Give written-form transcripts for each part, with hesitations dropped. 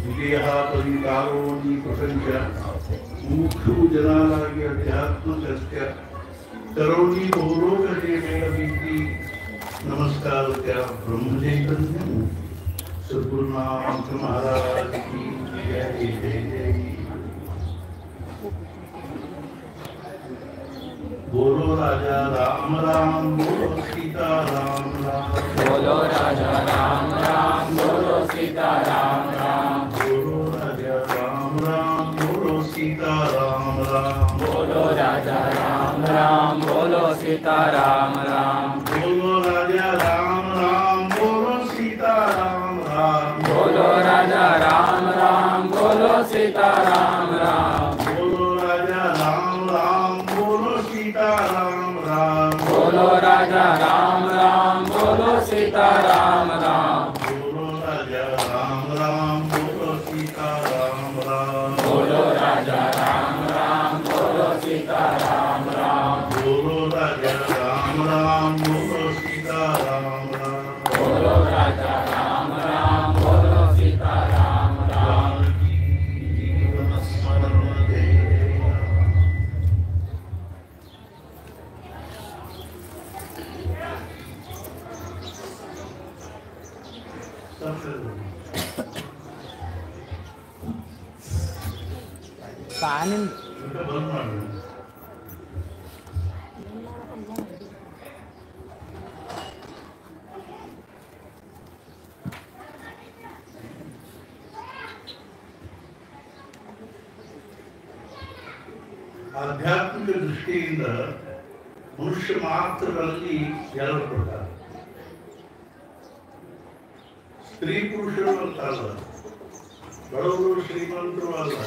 ವಿದೇಹಾಪರಿಕಾರೋಣಿ ಪ್ರಪಂಚ ಮುಕ್ಷು ಜನಾಲಾಗಿ ಅಧ್ಯಾತ್ಮ ಸತ್ಯ ಕರೋಣಿ ಪೌರೋಗದೇವೇನ ವಿಧಿ ನಮಸ್ಕಾರಕ್ಕೆ ಬ್ರಹ್ಮಚೈತನ್ಯ सद्गुरुनाथ महाराज की जय जय जय। बोलो राजा राम राम बोलो सीता राम राम बोलो राजा राम राम बोलो सीता राम राम बोलो राजा राम राम बोलो सीता राम राम बोलो राजा राम राम बोलो सीता राम राम बोलो राजा राम राम बोलो सीता राम राम बोलो राजा राम राम बोलो सीता राम राम बोलो राजा राम राम बोलो सीता राम राम बोलो राजा राम राम बोलो सीता राम राम बोलो राजा राम राम बोलो सीता राम राम बोलो राजा राम राम बोलो सीता राम राम बोलो राजा राम राम बोलो सीता राम राम बोलो राजा राम राम बोलो सीता राम राम जीवन स्मरण जय पानी बंद ಮಾಡಿ ಆಧ್ಯಾತ್ಮಿಕ ದೃಷ್ಟಿಯಿಂದ ಮನುಷ್ಯ ಮಾತ್ರಗಳಲ್ಲಿ ಎರಡು ಪ್ರಕಾರ, ಸ್ತ್ರೀ ಪುರುಷರು ಅಂತ ಅಲ್ಲ, ಬಡವರು ಶ್ರೀಮಂತರು ಅಲ್ಲ,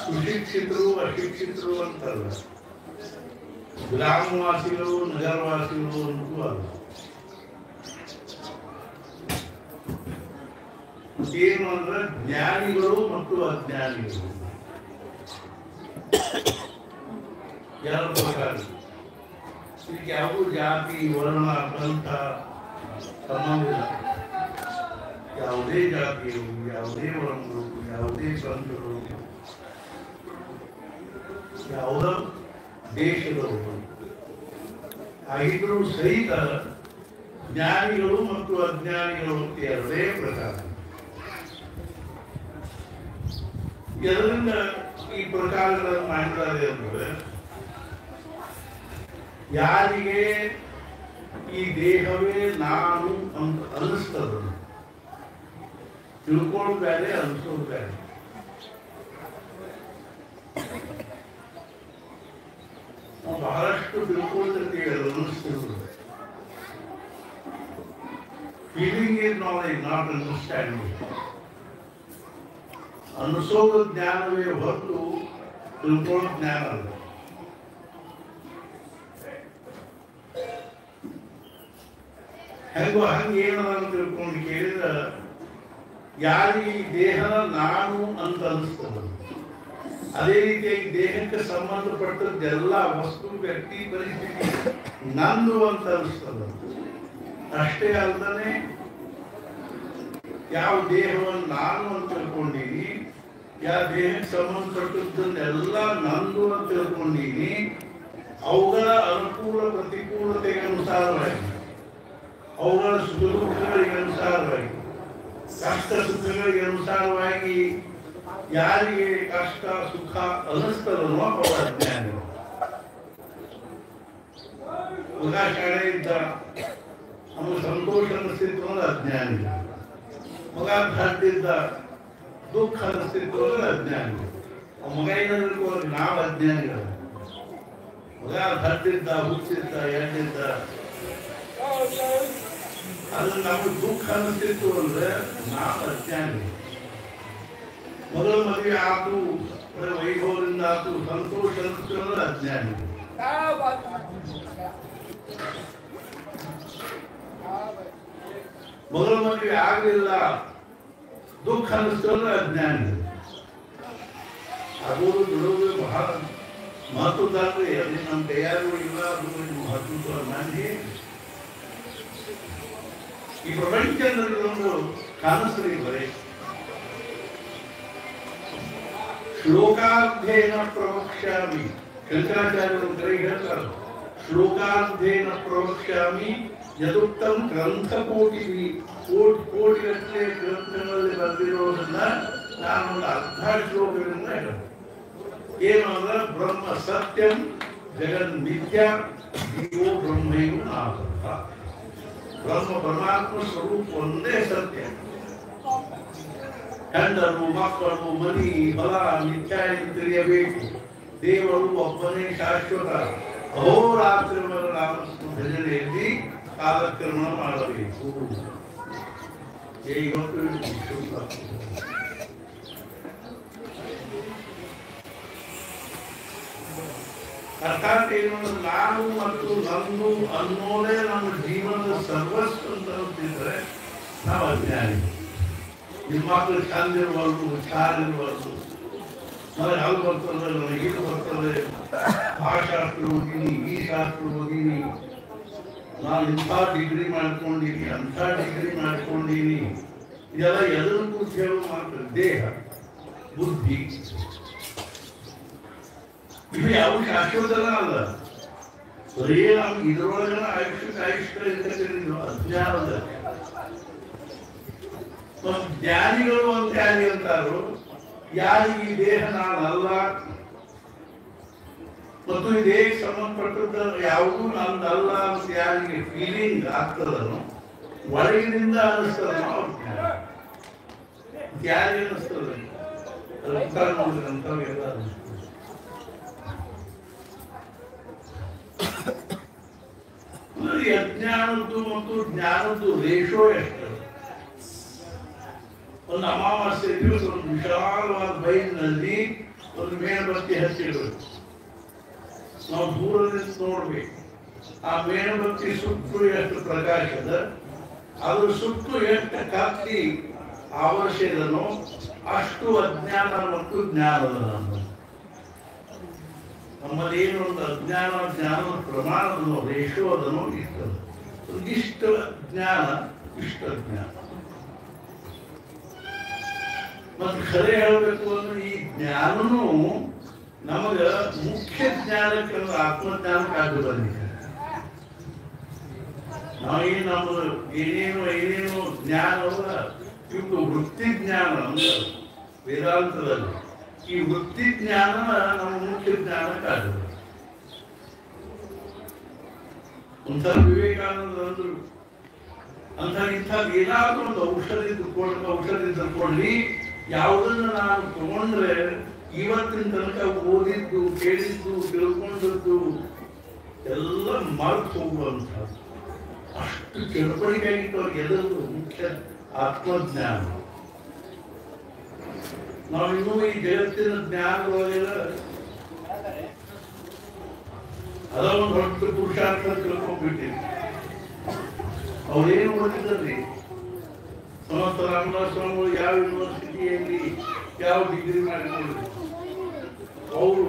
ಸುಶಿಕ್ಷಿತರು ಅಶಿಕ್ಷಿತರು ಅಂತಲ್ಲ, ಗ್ರಾಮವಾಸಿಗಳು ನಗರವಾಸಿಗಳು ಅಂತೂ ಅಲ್ಲ. ಏನು ಅಂದ್ರೆ ಜ್ಞಾನಿಗಳು ಮತ್ತು ಅಜ್ಞಾನಿಗಳು ಎರಡು ಪ್ರಕಾರ. ಇದಕ್ಕೆ ಯಾವ ಜಾತಿ ವರ್ಣ ಪಂಥ ಸಂಬಂಧಿಲ್ಲ. ಯಾವುದೇ ಜಾತಿಯರು, ಯಾವುದೇ ವರ್ಣಗಳು, ಯಾವುದೇ ಪಂಥಗಳು, ಯಾವುದ ದೇಶದವರು ಆಗಿದ್ರೂ ಸಹಿತ ಜ್ಞಾನಿಗಳು ಮತ್ತು ಅಜ್ಞಾನಿಗಳು ಅಂತ ಎರಡೇ ಪ್ರಕಾರ. ಇದರಿಂದ ಈ ಪ್ರಕಾರಗಳನ್ನು ಮಾಡಿದ್ದಾರೆ ಅಂದರೆ ಯಾರಿಗೆ ಈ ದೇಹವೇ ನಾನು ಅಂತ ಅನಿಸ್ತದ, ತಿಳ್ಕೊಳ್ಳೋದು ಬೇರೆ ಅನಿಸೋದು ಬೇರೆ. ನಾವು ಬಹಳಷ್ಟು ತಿಳ್ಕೊಳ್ತಿರ್ತೀವಿ, ಅದು ಅನಿಸ್ತಿರೋದು. Feeling is knowledge, not understanding. ಅನಿಸೋದು ಜ್ಞಾನವೇ ಹೊರತು ತಿಳ್ಕೊಳ್ಳೋ ಜ್ಞಾನ ಅಲ್ಲ. ಹೆಂಗೋ ಹಂಗೆ ಏನದ ತಿಳ್ಕೊಂಡು ಕೇಳಿದ್ರೆ ಯಾರಿಗೆ ಈ ದೇಹನ ನಾನು ಅಂತ ಅನಿಸ್ತದ, ಅದೇ ರೀತಿಯಾಗಿ ದೇಹಕ್ಕೆ ಸಂಬಂಧಪಟ್ಟದ್ದೆಲ್ಲ ವಸ್ತು, ವ್ಯಕ್ತಿ, ಪರಿಸ್ಥಿತಿ ನಂದು ಅಂತ ಅನಿಸ್ತದ. ಅಷ್ಟೇ ಅಲ್ಲದೆ ಯಾವ ದೇಹವನ್ನು ನಾನು ಅಂತ ತಿಳ್ಕೊಂಡೀನಿ, ಯಾವ ದೇಹಕ್ಕೆ ಸಂಬಂಧಪಟ್ಟದ್ದನ್ನೆಲ್ಲ ನಂದು ಅಂತ ತಿಳ್ಕೊಂಡೀನಿ, ಅವುಗಳ ಅನುಕೂಲ ಪ್ರತಿಕೂಲತೆಗೆ ಅನುಸಾರವಾಗಿ, ಅವುಗಳ ಸುಖಗಳಿಗೆ ಅನುಸಾರವಾಗಿ, ಕಷ್ಟ ಸುಖಗಳಿಗೆ ಅನುಸಾರವಾಗಿ ಯಾರಿಗೆ ಕಷ್ಟ ಸುಖ ಅನಿಸ್ತದೋ ಅವರ ಅಜ್ಞಾನಿ. ಮಗ ಶಾಲೆ ಇದ್ದ, ನಮಗೆ ಸಂತೋಷ ಅನಿಸ್ತಿತ್ತು ಅಂದ್ರೆ ಅಜ್ಞಾನಿ. ಮಗ ಹಡ್ಡಿದ್ದ, ದುಃಖ ಅನಿಸ್ತಿತ್ತು ಅಂದ್ರೆ ಅಜ್ಞಾನಿ. ಮಗ ಏನಾದ್ರು ನಾವು ಅಜ್ಞಾನಿಗಳು. ಮಗ ಹಡ್ಡಿದ್ದ, ಹುಚ್ಚಿದ್ದ, ಎಡ್ಡಿದ್ದ, ಅದು ನಮಗೆ ದುಃಖ ಅನಿಸ್ತಿತ್ತು ಅಂದ್ರೆ ನಾವು ಅಜ್ಞಾನಿ. ಮೊದಲ ಮದುವೆ ಆತು, ವೈಭವದಿಂದ ಆತು, ಸಂತೋಷ ಅನಿಸ್ತು ಅಂದ್ರೆ ಅಜ್ಞಾನಿ. ಮೊದಲ ಮದುವೆ ಆಗಲಿಲ್ಲ, ದುಃಖ ಅನಿಸ್ತು ಅಂದ್ರೆ ಅಜ್ಞಾನಿ. ಆಗೋದು ಬಿಡೋದು ಬಹಳ ಮಹತ್ವದಾದ್ರೆ ಅದು ನಮ್ಮ ಕೈಯಾಗೂ ಇಲ್ಲ, ಅದು ಮಹತ್ವ ಮಾಡಿ ಈ ಪ್ರಪಂಚದಲ್ಲಿ ಒಂದು ಕಾಣಿಸ್ರಿ ಬರೀ ಶ್ಲೋಕಾರ್ಧೇನ ಪ್ರವಕ್ಷ್ಯಾಮಿ. ಶಂಕರಾಚಾರ್ಯರು ಕೈ ಹೇಳ್ತಾರೆ, ಶ್ಲೋಕಾರ್ಧೇನ ಪ್ರವಕ್ಷ್ಯಾಮಿ ಯದುಕ್ತಂ ಗ್ರಂಥಕೋಟಿ ಕೋಟಿಗಟ್ಟಲೆ ಗ್ರಂಥಗಳಲ್ಲಿ ಬರೆದಿರೋದನ್ನ ನಾನೊಂದು ಅರ್ಧ ಶ್ಲೋಕದಿಂದ ಹೇಳ್ತೇನೆ. ಏನು ಅಂದ್ರೆ ಬ್ರಹ್ಮ ಸತ್ಯಂ ಜಗನ್ ಮಿಥ್ಯ ಜೀವೋ ಬ್ರಹ್ಮೈವ ನಾಥ. ಬ್ರಹ್ಮ ಪರಮಾತ್ಮ ಸ್ವರೂಪ ಒಂದೇ ಸತ್ಯ. ಗಂಡರು ಮಕ್ಕಳು ಮನಿ ಬಲ ಮಿಥ್ಯ ಎಂದು ತಿಳಿಯಬೇಕು. ದೇವರು ಒಬ್ಬನೇ ಶಾಶ್ವತ. ಅಹೋರಾತ್ರಿಗಳ ನಾಮಸ್ತು ಭಜನೆಯಲ್ಲಿ ಕಾಲಕ್ರಮಣ ಮಾಡಬೇಕು. ಅರ್ಥಾತ್ ಏನು, ನಾನು ಮತ್ತು ನಂದು ಅನ್ನೋದೇ ನಮ್ಮ ಜೀವನದ ಸರ್ವಸ್ವ ಅಂತ ಅಂತಿದ್ರೆ ನಾವು ಅಜ್ಞಾನಿ. ನಿಮ್ಮ ಮಕ್ಕಳು ಚಂದಿರುವವರು ಚಾರಿರುವರು, ನನಗೆ ಅಲ್ಲಿ ಬರ್ತದೆ, ನನಗೆ ಇದು ಬರ್ತದೆ, ಆ ಶಾಸ್ತ್ರ ಓದಿನಿ, ಈ ಶಾಸ್ತ್ರ ಓದಿನಿ, ನಾನು ಇಂಥ ಡಿಗ್ರಿ ಮಾಡ್ಕೊಂಡಿನಿ, ಅಂಥ ಡಿಗ್ರಿ ಮಾಡ್ಕೊಂಡಿನಿ. ಇದೆಲ್ಲ ಎದುರು ಕೂತು ಹೇಳೋದು ಮಾತ್ರ. ದೇಹ ಬುದ್ಧಿ ಇವು ಯಾವ ಶಾಶ್ವತನ ಅಲ್ಲ. ಬರೀ ನಮ್ಗೆ ಇದರೊಳಗನ ಆಯುಷ್ಯ ಇರ್ತಕ್ಕಂಥ ಅಜ್ಞಾನದ. ಜ್ಞಾನಿಗಳು ಅಂತ ಯಾರಿಗೆ ಅಂತಾರು? ಯಾರಿಗೆ ಈ ದೇಹ ನಾನಲ್ಲ ಮತ್ತು ಈ ದೇಹಕ್ಕೆ ಸಂಬಂಧಪಟ್ಟದ ಯಾವುದೂ ನಂದಲ್ಲ ಅಂತ ಯಾರಿಗೆ ಫೀಲಿಂಗ್ ಆಗ್ತದನೋ, ಒಳಗಿನಿಂದ ಅನಿಸ್ತದನೋ ಅವ್ರ ಜ್ಞಾನ. ಯಾರಿಗೆ ಅನಿಸ್ತದೆ? ನೋಡಿದಂಥವೆಲ್ಲ ಅನಿಸ್ತದೆ. ಅಜ್ಞಾನದ್ದು ಮತ್ತು ಜ್ಞಾನದ್ದು ರೇಷೋ ಎಷ್ಟು? ಒಂದು ಅಮಾವಾಸ್ಯೆ ದಿವಸ ಒಂದು ವಿಶಾಲವಾದ ಬೈಲಿನಲ್ಲಿ ಒಂದು ಮೇಣಬತ್ತಿ ಹಚ್ಚಿಡಬೇಕು. ನಾವು ದೂರದಿಂದ ನೋಡ್ಬೇಕು. ಆ ಮೇಣಬತ್ತಿ ಸುತ್ತು ಎಷ್ಟು ಪ್ರಕಾಶದ, ಅದ್ರ ಸುತ್ತು ಎಷ್ಟು ಕತ್ತಿ ಆವರಿಸಿದನೋ ಅಷ್ಟು ಅಜ್ಞಾನ ಮತ್ತು ಜ್ಞಾನದ ನಮ್ಮಲ್ಲಿ ಏನು ಒಂದು ಅಜ್ಞಾನ ಜ್ಞಾನದ ಪ್ರಮಾಣದನೋ ರೇಷೋ ಅದನೋ ಇರ್ತದೆ. ಇಷ್ಟ ಜ್ಞಾನ ಇಷ್ಟ ಜ್ಞಾನ. ಮತ್ತು ಖರೆ ಹೇಳಬೇಕು ಅಂದ್ರೆ ಈ ಜ್ಞಾನನು ನಮಗ ಮುಖ್ಯ ಜ್ಞಾನಕ್ಕೆ ಆತ್ಮಜ್ಞಾನಕ್ಕೆ ಆಗಿ ಬಂದಿದೆ. ನಾವೇನು ನಮ್ಮ ಏನೇನು ಜ್ಞಾನ ಇವು ವೃತ್ತಿ ಜ್ಞಾನ ಅಂದ್ರೆ ವೇದಾಂತದಲ್ಲಿ ಈ ವೃತ್ತಿ ಜ್ಞಾನ ನಮ್ಮ ಮುಖ್ಯ ಜ್ಞಾನಕ್ಕೆ ಆಗಿದೆ. ಒಂಥರ ವಿವೇಕಾನಂದ ಅಂದ್ರು, ಅಂತ ಇಂಥದ್ದು ಏನಾದ್ರೂ ಒಂದು ಔಷಧಿ ತಗೊಳ್ಳಿ, ಯಾವುದನ್ನು ನಾನು ತಗೊಂಡ್ರೆ ಇವತ್ತಿನ ತನಕ ಓದಿದ್ದು ಕೇಳಿದ್ದು ತಿಳ್ಕೊಂಡದ್ದು ಎಲ್ಲ ಮರೆತು ಹೋಗುವಂಥದ್ದು. ಅಷ್ಟು ತಿಳುವಳಿಕೆ ಆಗಿತ್ತು ಅವ್ರಿಗೆ. ಎಲ್ಲರೂ ಮುಖ್ಯ ಆತ್ಮಜ್ಞಾನ. ನಾವಿನ್ನೂ ಈ ಜಗತ್ತಿನ ಜ್ಞಾನದೊಳಗೆಲ್ಲ ಅದ ಒಂದು ದೊಡ್ಡ ಪುರುಷಾರ್ಥ ತಿಳ್ಕೊಂಡ್ಬಿಟ್ಟಿವಿ. ಅವ್ರೇನು ಓದಿದ್ರಿ? ಸಮರ್ಥ ರಾಮದಾಸ ಸ್ವಾಮಿಗಳು ಯಾವ ಯೂನಿವರ್ಸಿಟಿಯಲ್ಲಿ ಯಾವ ಡಿಗ್ರಿ ಮಾಡಿಕೊಂಡ್ರು? ಅವರು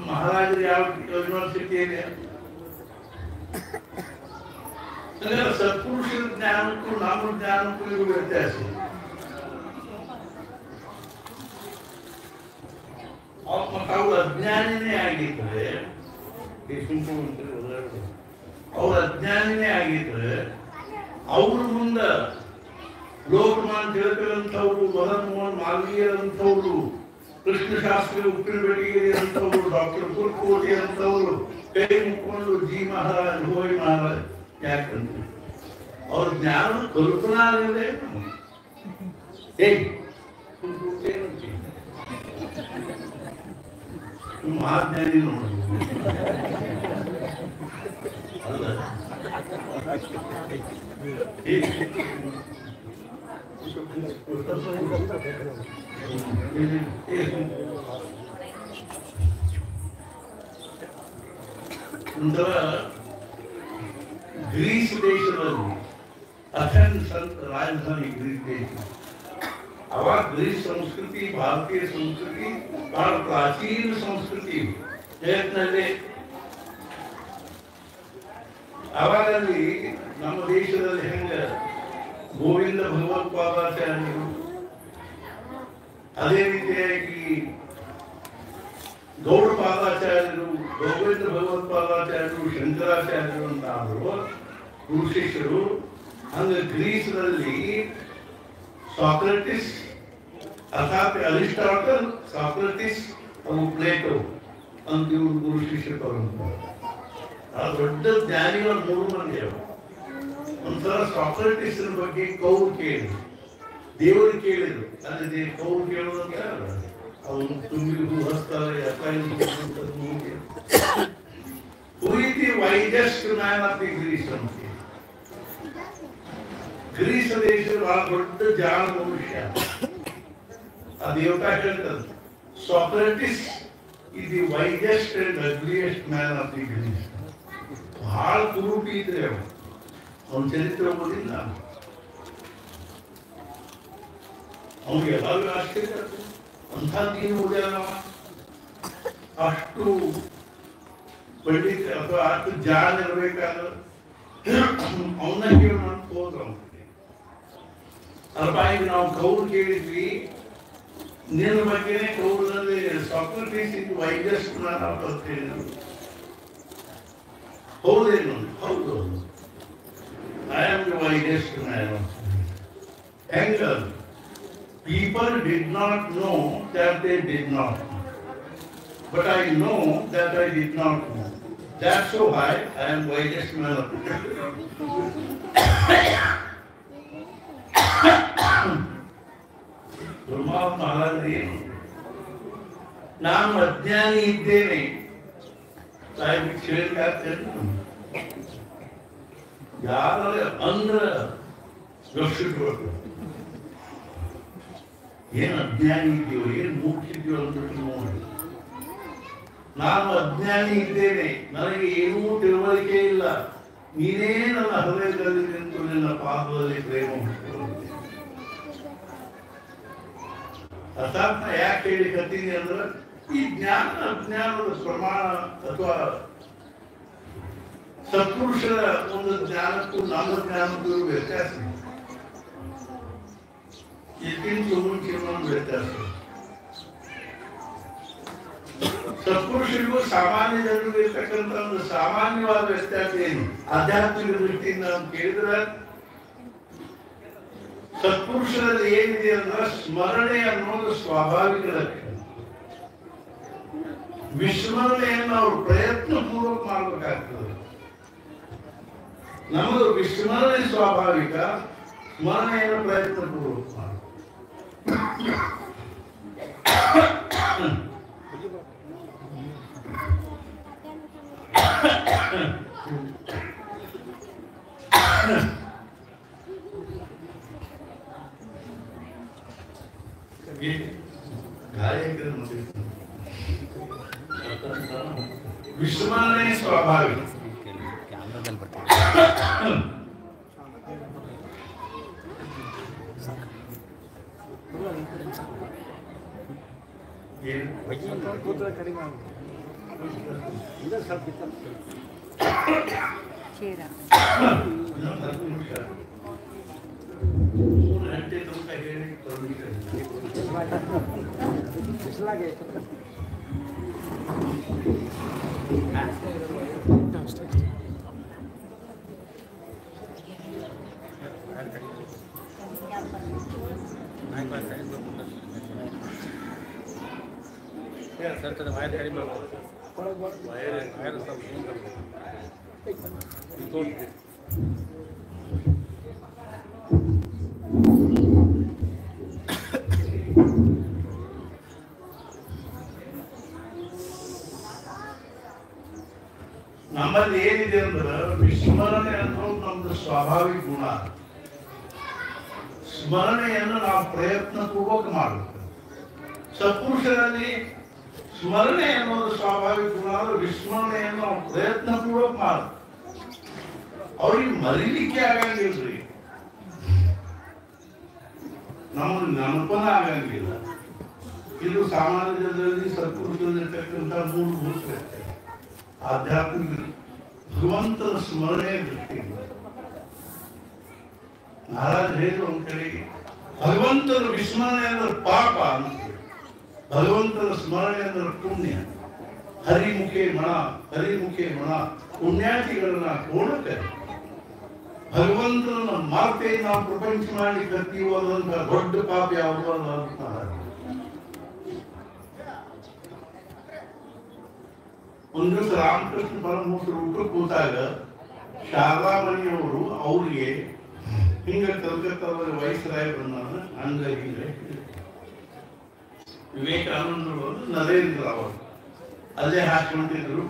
ಮಹಾರಾಜರು ಯಾವ ಯೂನಿವರ್ಸಿಟಿಯಲ್ಲಿ? ಸತ್ಪುರುಷರ ಜ್ಞಾನಕ್ಕೂ ನಮ್ಮ ಜ್ಞಾನಕ್ಕೂ ಇರುವ ವ್ಯತ್ಯಾಸ. ಅವ್ರ ಅಜ್ಞಾನಿನೇ ಆಗಿದ್ರೆ, ಅವ್ರ ಅಜ್ಞಾನಿನೇ ಆಗಿದ್ರೆ ಅವ್ರ ಮುಂದ ಲೋಕಮಾನ್ ತಿಲಕರಂಥವ್ರು, ಮದನ್ ಮೋಹನ್ ಮಾಲ್ವೀಯರಂಥವ್ರು, ಕೃಷ್ಣಶಾಸ್ತ್ರಿ ಉಪ್ಪಿನ ಬೆಳಗಿರಿ ಅಂತವ್ರು, ಡಾಕ್ಟರ್ ಕುರ್ಕೋಟಿ ಅಂತವ್ರು ಕೈ ಮುಕ್ಕೊಂಡು ಜಿ ಮಹಾರಾಜ್ ಹೋಯ್ ಮಹಾರಾಜ್ ಯಾಕಂತ ಅವ್ರ ಜ್ಞಾನ ಕಲ್ಪನಾ ಇದೆ. ಮಹಾಜ್ಞಾನಿ ನೋಡಿ ಅಲ್ಲ. ಒಂಥರ ಗ್ರೀಸ್ ದೇಶದಲ್ಲಿ ಅಥೆನ್ಸ್ ಅಂತ ರಾಜಧಾನಿ ಗ್ರೀಸ್ ದೇಶ. ಅವಾಗ ಗ್ರೀಸ್ ಸಂಸ್ಕೃತಿ ಭಾರತೀಯ ಸಂಸ್ಕೃತಿ ಬಹಳ ಪ್ರಾಚೀನ ಸಂಸ್ಕೃತಿ ಜಗತ್ತಿನಲ್ಲಿ. ಅವಾಗಲ್ಲಿ ನಮ್ಮ ದೇಶದಲ್ಲಿ ಹೆಂಗ ಗೋವಿಂದ ಭಗವತ್ಪಾದಾಚಾರ್ಯರು, ಅದೇ ರೀತಿಯಾಗಿ ಗೌಡಪಾದಾಚಾರ್ಯರು, ಗೋವಿಂದ ಭಗವತ್ಪಾದಾಚಾರ್ಯರು, ಶಂಕರಾಚಾರ್ಯರು ಅಂತ ಆದರು ಗುರು ಶಿಷ್ಯರು. ಹಂಗೆ ಗ್ರೀಸ್ನಲ್ಲಿ ಸಾಕ್ರೆಟಿಸ್ ಅರ್ಥಾತ್ ಅರಿಸ್ಟಾಟಲ್, ಸಾಕ್ರೆಟಿಸ್ ಹಾಗೂ ಪ್ಲೇಟೋ ಅಂತ ಇವರು ಗುರು ಶಿಷ್ಯ ಪರಂಪರೆ. ಆ ದೊಡ್ಡ ಜ್ಞಾನಿಗಳ 3 ಮಂದಿ ಅವರು. ಒಂಥರ ಸಾಕ್ರೆಟಿಸ್ ಬಗ್ಗೆ ಕೌರು ಕೇಳಿ ದೇವರು ಕೇಳಿದ್ರು. ಅಲ್ಲಿ ಕೌರು ಕೇಳೋದಂತ ಅವನು ತುಂಬಿಗೆ ಹೂ ಹಚ್ತಾರೆ. Who is the wisest man of the Greece ಅಂತ. ಗ್ರೀಸ್ ದೇಶದ ಬಹಳ ದೊಡ್ಡ ಜಾಣ ಮನುಷ್ಯ. ಆ ದೇವತಾ ಹೇಳ್ತದೆ Socrates is the wisest and ugliest man of the Greece. ಬಹಳ ಕುರುಟಿ ಇದ್ರೆ ಅವನ ಚರಿತ್ರೆ ಓದಿಲ್ಲ. ಅವನಿಗೆ ಎಲ್ಲರೂ ಆಶ್ಚರ್ಯ ಅಂಥದ್ದೇನು ಓದ್ಯಾನ, ಅಷ್ಟು ಪಂಡಿತ ಅಥವಾ ಅಷ್ಟು ಜಾಣ ಇರಬೇಕಾದ್ರೆ ಅವನ್ನ ಕೇಳಿ ಅಂತ ಹೋದ್ರು. ಅಲ್ಪ ಈಗ ನಾವು ಕೌರು ಕೇಳಿದ್ವಿ, ನಿನ್ನ ಬಗ್ಗೆನೇ ಕೌರಲ್ಲಿ ಸಾಕ್ರೆಟಿಸ್ ಇದು ವೈದ್ಯಸ್ಟ್ ಮ್ಯಾನ್ ಆಫ್ ಅಂತ ಹೇಳಿದ್ರು. ಹೌದೇನು? ಹೌದು, I am the wisest man of. ಹೆಂಗ? People did not know that they did not know. But I know that I did not know. That's so high, I am wisest man of the world. ಬ್ರಹ್ಮ ಮಹಾರಾಜರೇ, ನಾನು ಅಜ್ಞಾನಿ ಇದ್ದೇನೆ ಸಾಹೇಬ್ ಕೇಳಕ್ಕಾಗ್ತೇನೆ. ಯಾರು ಅಂದ್ರೆ ಯೋಚಿಸ್ಬೇಕು, ಏನು ಅಜ್ಞಾನಿ ಇದೆಯೋ, ಏನು ಮೂರ್ಖಿದ್ಯೋ ಅಂದ್ಬಿಟ್ಟು ನೋಡಿ. ನಾನು ಅಜ್ಞಾನಿ ಇದ್ದೇನೆ, ನನಗೆ ಏನೂ ತಿಳುವಳಿಕೆ ಇಲ್ಲ. ನೀನೇ ನನ್ನ ಹೃದಯದಲ್ಲಿ ನಿಂತು ನಿನ್ನ ಪಾದದಲ್ಲಿ ಪ್ರೇಮ ಹುಟ್ಟಿಕೊಂಡಿದ್ದೆ. ಅರ್ಥಾತ್ ನಾ ಯಾಕೆ ಹೇಳಿಕತ್ತೀನಿ ಅಂದ್ರೆ ಈ ಜ್ಞಾನ ಅಜ್ಞಾನದ ಪ್ರಮಾಣ ಅಥವಾ ಸತ್ಪುರುಷರ ಒಂದು ಜ್ಞಾನಕ್ಕೂ ನಮ್ಮ ಜ್ಞಾನಕ್ಕೂ ವ್ಯತ್ಯಾಸ. ಇದಕ್ಕಿಂತ ಮುಂಚಿನ ವ್ಯತ್ಯಾಸ. ಸತ್ಪುರುಷರಿಗೂ ಸಾಮಾನ್ಯ ಜನರಿಗೂ ಇರ್ತಕ್ಕಂಥ ಒಂದು ಸಾಮಾನ್ಯವಾದ ವ್ಯತ್ಯಾಸ ಏನು ಆಧ್ಯಾತ್ಮಿಕ ದೃಷ್ಟಿಯಿಂದ ಅಂತ ಕೇಳಿದ್ರೆ, ಸತ್ಪುರುಷರಲ್ಲಿ ಏನಿದೆ ಅಂದ್ರೆ ಸ್ಮರಣೆ ಅನ್ನೋದು ಸ್ವಾಭಾವಿಕ ಲಕ್ಷಣ. ವಿಸ್ಮರಣೆಯನ್ನು ಅವರು ಪ್ರಯತ್ನ ಪೂರ್ವಕ ಮಾಡಬೇಕಾಗ್ತದೆ. ನಮ್ಮದು ವಿಸ್ಮರಣೆ ಸ್ವಾಭಾವಿಕ, ಸ್ಮರಣೆಯನ್ನು ಪ್ರಯತ್ನ ಪೂರ್ವಕ ಮಾಡಿ. ವಿಸ್ಮರಣೆ ಸ್ವಾಭಾವಿಕ. ನಮ್ಮಲ್ಲಿ ಏನಿದೆ ಅಂದ್ರೆ ವಿಸ್ಮರಣೆ ಅನ್ನೋದು ನಮ್ದು ಸ್ವಾಭಾವಿಕ ಗುಣ. ಸ್ಮರಣೆಯನ್ನು ನಾವು ಪ್ರಯತ್ನ ಪೂರ್ವಕ ಮಾಡಬೇಕು. ಸತ್ಪುರುಷರಲ್ಲಿ ಸ್ಮರಣೆ ಅನ್ನೋದು ಸ್ವಾಭಾವಿಕ ಗುಣ, ವಿಸ್ಮರಣೆಯನ್ನು ನಾವು ಪ್ರಯತ್ನ ಪೂರ್ವಕ ಮಾಡಬೇಕು. ಅವ್ರಿಗೆ ಮರಿಲಿಕ್ಕೆ ಆಗಂಗಿಲ್ರಿ, ನಮಗೆ ನೆನಪನ ಆಗಂಗಿಲ್ಲ. ಇದು ಸಾಮಾನ್ಯ ಜನರಲ್ಲಿ ಸತ್ಪುರುಷರಲ್ಲಿರ್ತಕ್ಕಂಥ ಮೂಲಭೂತ ವ್ಯತ್ಯಾಸ. ಆಧ್ಯಾತ್ಮಿಕ ಭಗವಂತನ ಸ್ಮರಣೆ ದೃಷ್ಟಿಯಿಂದ ಮಹಾರಾಜ್ ಹೇಳಿದ್ರು ಒಂದ್ ಕಡೆಗೆ, ಭಗವಂತನ ವಿಸ್ಮರಣೆ ಅಂದ್ರೆ ಪಾಪ ಅಂತ, ಭಗವಂತನ ಸ್ಮರಣೆ ಅಂದ್ರೆ ಪುಣ್ಯ. ಹರಿಮುಖೆ ಮಣ ಪುಣ್ಯಾತಿಗಳನ್ನ ಕೋಣಕ್ಕೆ ಭಗವಂತನ ಮಾತೆ ನಾವು ಪ್ರಪಂಚ ಮಾಡಲಿಕ್ಕೆ ಹತ್ತೀವದಂತ ದೊಡ್ಡ ಪಾಪ ಯಾವುದು ಅಂತ ಒಂದು ದಿವಸ ರಾಮಕೃಷ್ಣ ಪರಮಹಂಸರು ಊಟಕ್ಕೆ ಕೂತಾಗ ಶಾರದಾಮಣಿಯವರು ಅವ್ರಿಗೆ ಹಿಂಗ ಕಲ್ಕತ್ತಾದಲ್ಲಿ ವಯಸ್ಸರಾಯ ಬಂದ ಹಂಗ ಹಿಂಗ ವಿವೇಕಾನಂದರು ನರೇಂದ್ರ ಅವರು ಅಲ್ಲೇ ಹಾಕೊಂಡಿದ್ರು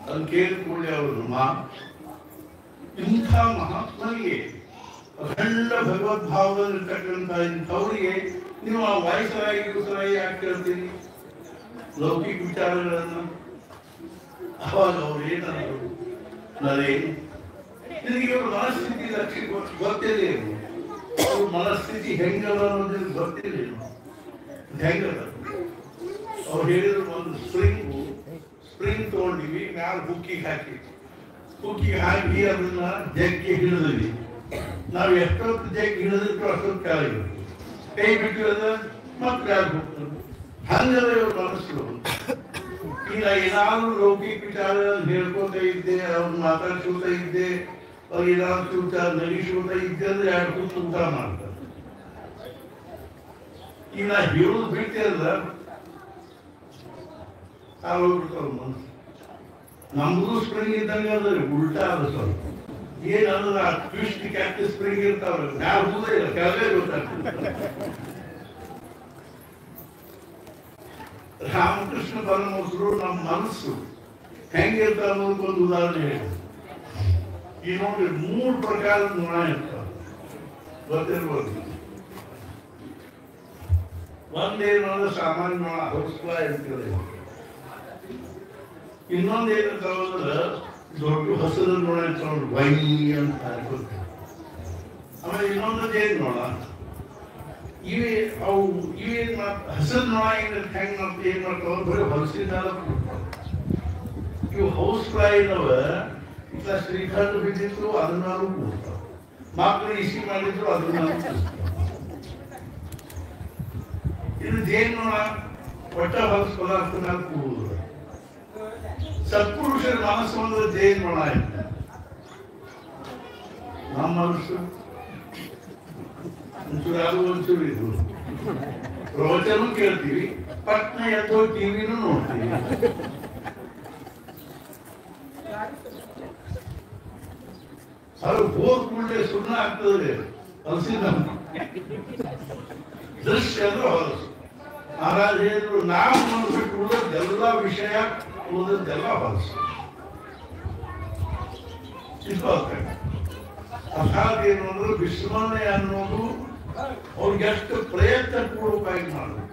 ಅದನ್ನು ಕೇಳಿ ಕೂಡಲೇ ಅವರು ಇಂಥ ಮಹಾತ್ಮನಿಗೆ ಅಖಂಡ ಭಗವದ್ಭಾವದಲ್ಲಿರ್ತಕ್ಕಂಥ ಇಂಥವರಿಗೆ ನೀವು ಆ ವಯಸ್ಸರಾಯಿ ಯಾಕೆ ಕೇಳ್ತೀರಿ ಲೌಕಿಕ ವಿಚಾರಗಳನ್ನು ಅವಾಗ ಅವ್ರು ಏನಂದ್ರು ನರೇನ್ ನಿನಗೆ ಇವ್ರ ಮನಸ್ಥಿತಿ ಲಕ್ಷ್ಯ ಗೊತ್ತಿದೆ ಅವ್ರ ಮನಸ್ಥಿತಿ ಹೆಂಗದ ಅನ್ನೋದು ಗೊತ್ತಿದೆ ಹೆಂಗದ ಅವ್ರು ಹೇಳಿದ್ರು ಒಂದು ಸ್ಪ್ರಿಂಗ್ ತಗೊಂಡಿವಿ ಮ್ಯಾಲ ಹುಕ್ಕಿಗೆ ಹಾಕಿ ಅದನ್ನ ಜಗ್ಗಿ ಹಿಡಿದ್ವಿ ನಾವು ಎಷ್ಟೊತ್ತು ಜಗ್ಗಿ ಹಿಡಿದಿಟ್ಟು ಅಷ್ಟೊತ್ತು ಕೆಳಗೆ ಕೈ ಬಿಟ್ಟಿರೋದ ಮತ್ತೆ ಕೆಳಗೆ ಹೋಗ್ತದೆ ಹಂಗದ ಇವ್ರ ಮನಸ್ಸು ಈಗ ಏನಾದ್ರು ಲೌಕಿಕ ವಿಚಾರ ಹೇಳ್ಕೊತ ಇದ್ದೆ ಅವ್ರು ಮಾತಾಡ್ಸ್ಕೊತ ಇದ್ದೆ ಅವ್ರು ಏನಾದ್ರು ವಿಚಾರ ನಗಿಸ್ಕೊತ ಇದ್ದೆ ಅಂದ್ರೆ ಎರಡು ಕೂತು ಊಟ ಮಾಡ್ತಾರೆ ಈಗ ನಾ ಹೇಳೋದು ಬಿಡ್ತೀರಲ್ಲ ಹೋಗ್ಬಿಡ್ತಾವ ಮನಸ್ಸು ನಮ್ದು ಸ್ಪ್ರಿಂಗ್ ಇದ್ದಂಗೆ ಅಂದ್ರೆ ಉಲ್ಟಾ ಅದ ಸ್ವಲ್ಪ ಏನಂದ್ರೆ ಆ ಟ್ವಿಸ್ಟ್ ಕ್ಯಾಕ್ಟಿ ಸ್ಪ್ರಿಂಗ್ ಇರ್ತಾವ್ರ ಯಾವ ಹೋದೇ ಇಲ್ಲ ಕೆಳಗೆ ಗೊತ್ತಾಗ್ತದೆ ರಾಮಕೃಷ್ಣ ಪರಮಹಂಸರು ನಮ್ಮ ಮನಸ್ಸು ಹೆಂಗಿರ್ತಾವ ಅನ್ನೋದಕ್ಕೊಂದು ಉದಾಹರಣೆ ಹೇಳಿ ಈ ನೋಡಿ 3 ಪ್ರಕಾರದ ನೊಣ ಇರ್ತಾವ ಗೊತ್ತಿರ್ಬೋದು ಒಂದೇನು ಅಂದ್ರೆ ಸಾಮಾನ್ಯ ನೊಣ ಹೊಸ್ಕಳ ಇರ್ತದೆ ಇನ್ನೊಂದೇನಿರ್ತಾವಂದ್ರೆ ದೊಡ್ಡ ಹಸಿರು ನೊಣ ಇರ್ತಾವ ವೈ ಅಂತ ಹಾಕೋತಾರೆ ಆಮೇಲೆ ಇನ್ನೊಂದು ಜೇನು ನೊಣ ಇವೇನ್ ಹಸಿರು ನೊಣ ಏನ್ ಮಾಡ್ತಾವ ಬರೀ ಹೊಲಸಿನ ಇವು ಹೌಸ್ ಫ್ಲೈನವ ಇಂಥ ಶ್ರೀಖಂಡ ಬಿದ್ದಿತ್ತು ಅದನ್ನಾರು ಕೂಡ್ತಾವ ಮಕ್ಕಳು ಇಸಿ ಮಾಡಿದ್ರು ಅದನ್ನಾರು ಇದು ಜೇನು ನೊಣ ಒಟ್ಟ ಹೊಲಸು ಪದಾರ್ಥನ ಕೂಡುದು ಸತ್ಪುರುಷರ ಮನಸ್ಸು ಅಂದ್ರೆ ಜೇನು ನೊಣ ಇಲ್ಲ ನಮ್ಮ ಮನಸ್ಸು ಒಂಚೂರು ಇದು ಪ್ರವಚನ ಕೇಳ್ತೀವಿ ಪಟ್ನ ಎದ್ದೋ ಟಿವಿನೂ ನೋಡ್ತೀವಿ ಅದು ಹೋದ್ ಕೂಡಲೇ ಸುಣ್ಣ ಆಗ್ತದೆ ಹೊಲಸಿನ ದೃಶ್ಯ ಅಂದ್ರೆ ಹೊಲಸು ಮಹಾರಾಜ ಹೇಳಿದ್ರು ನಾವು ಬಿಟ್ಟು ಉಳಿದೆಲ್ಲ ವಿಷಯ ಉಳಿದೆಲ್ಲ ಹೊಲಸು ಅರ್ಥಾತ್ ಏನು ಅಂದ್ರೆ ವಿಸ್ಮರಣೆ ಅನ್ನೋದು ಅವ್ರಿಗೆ ಎಷ್ಟು ಪ್ರಯತ್ನ ಪೂರ್ವಕವಾಗಿ ಮಾಡಬೇಕು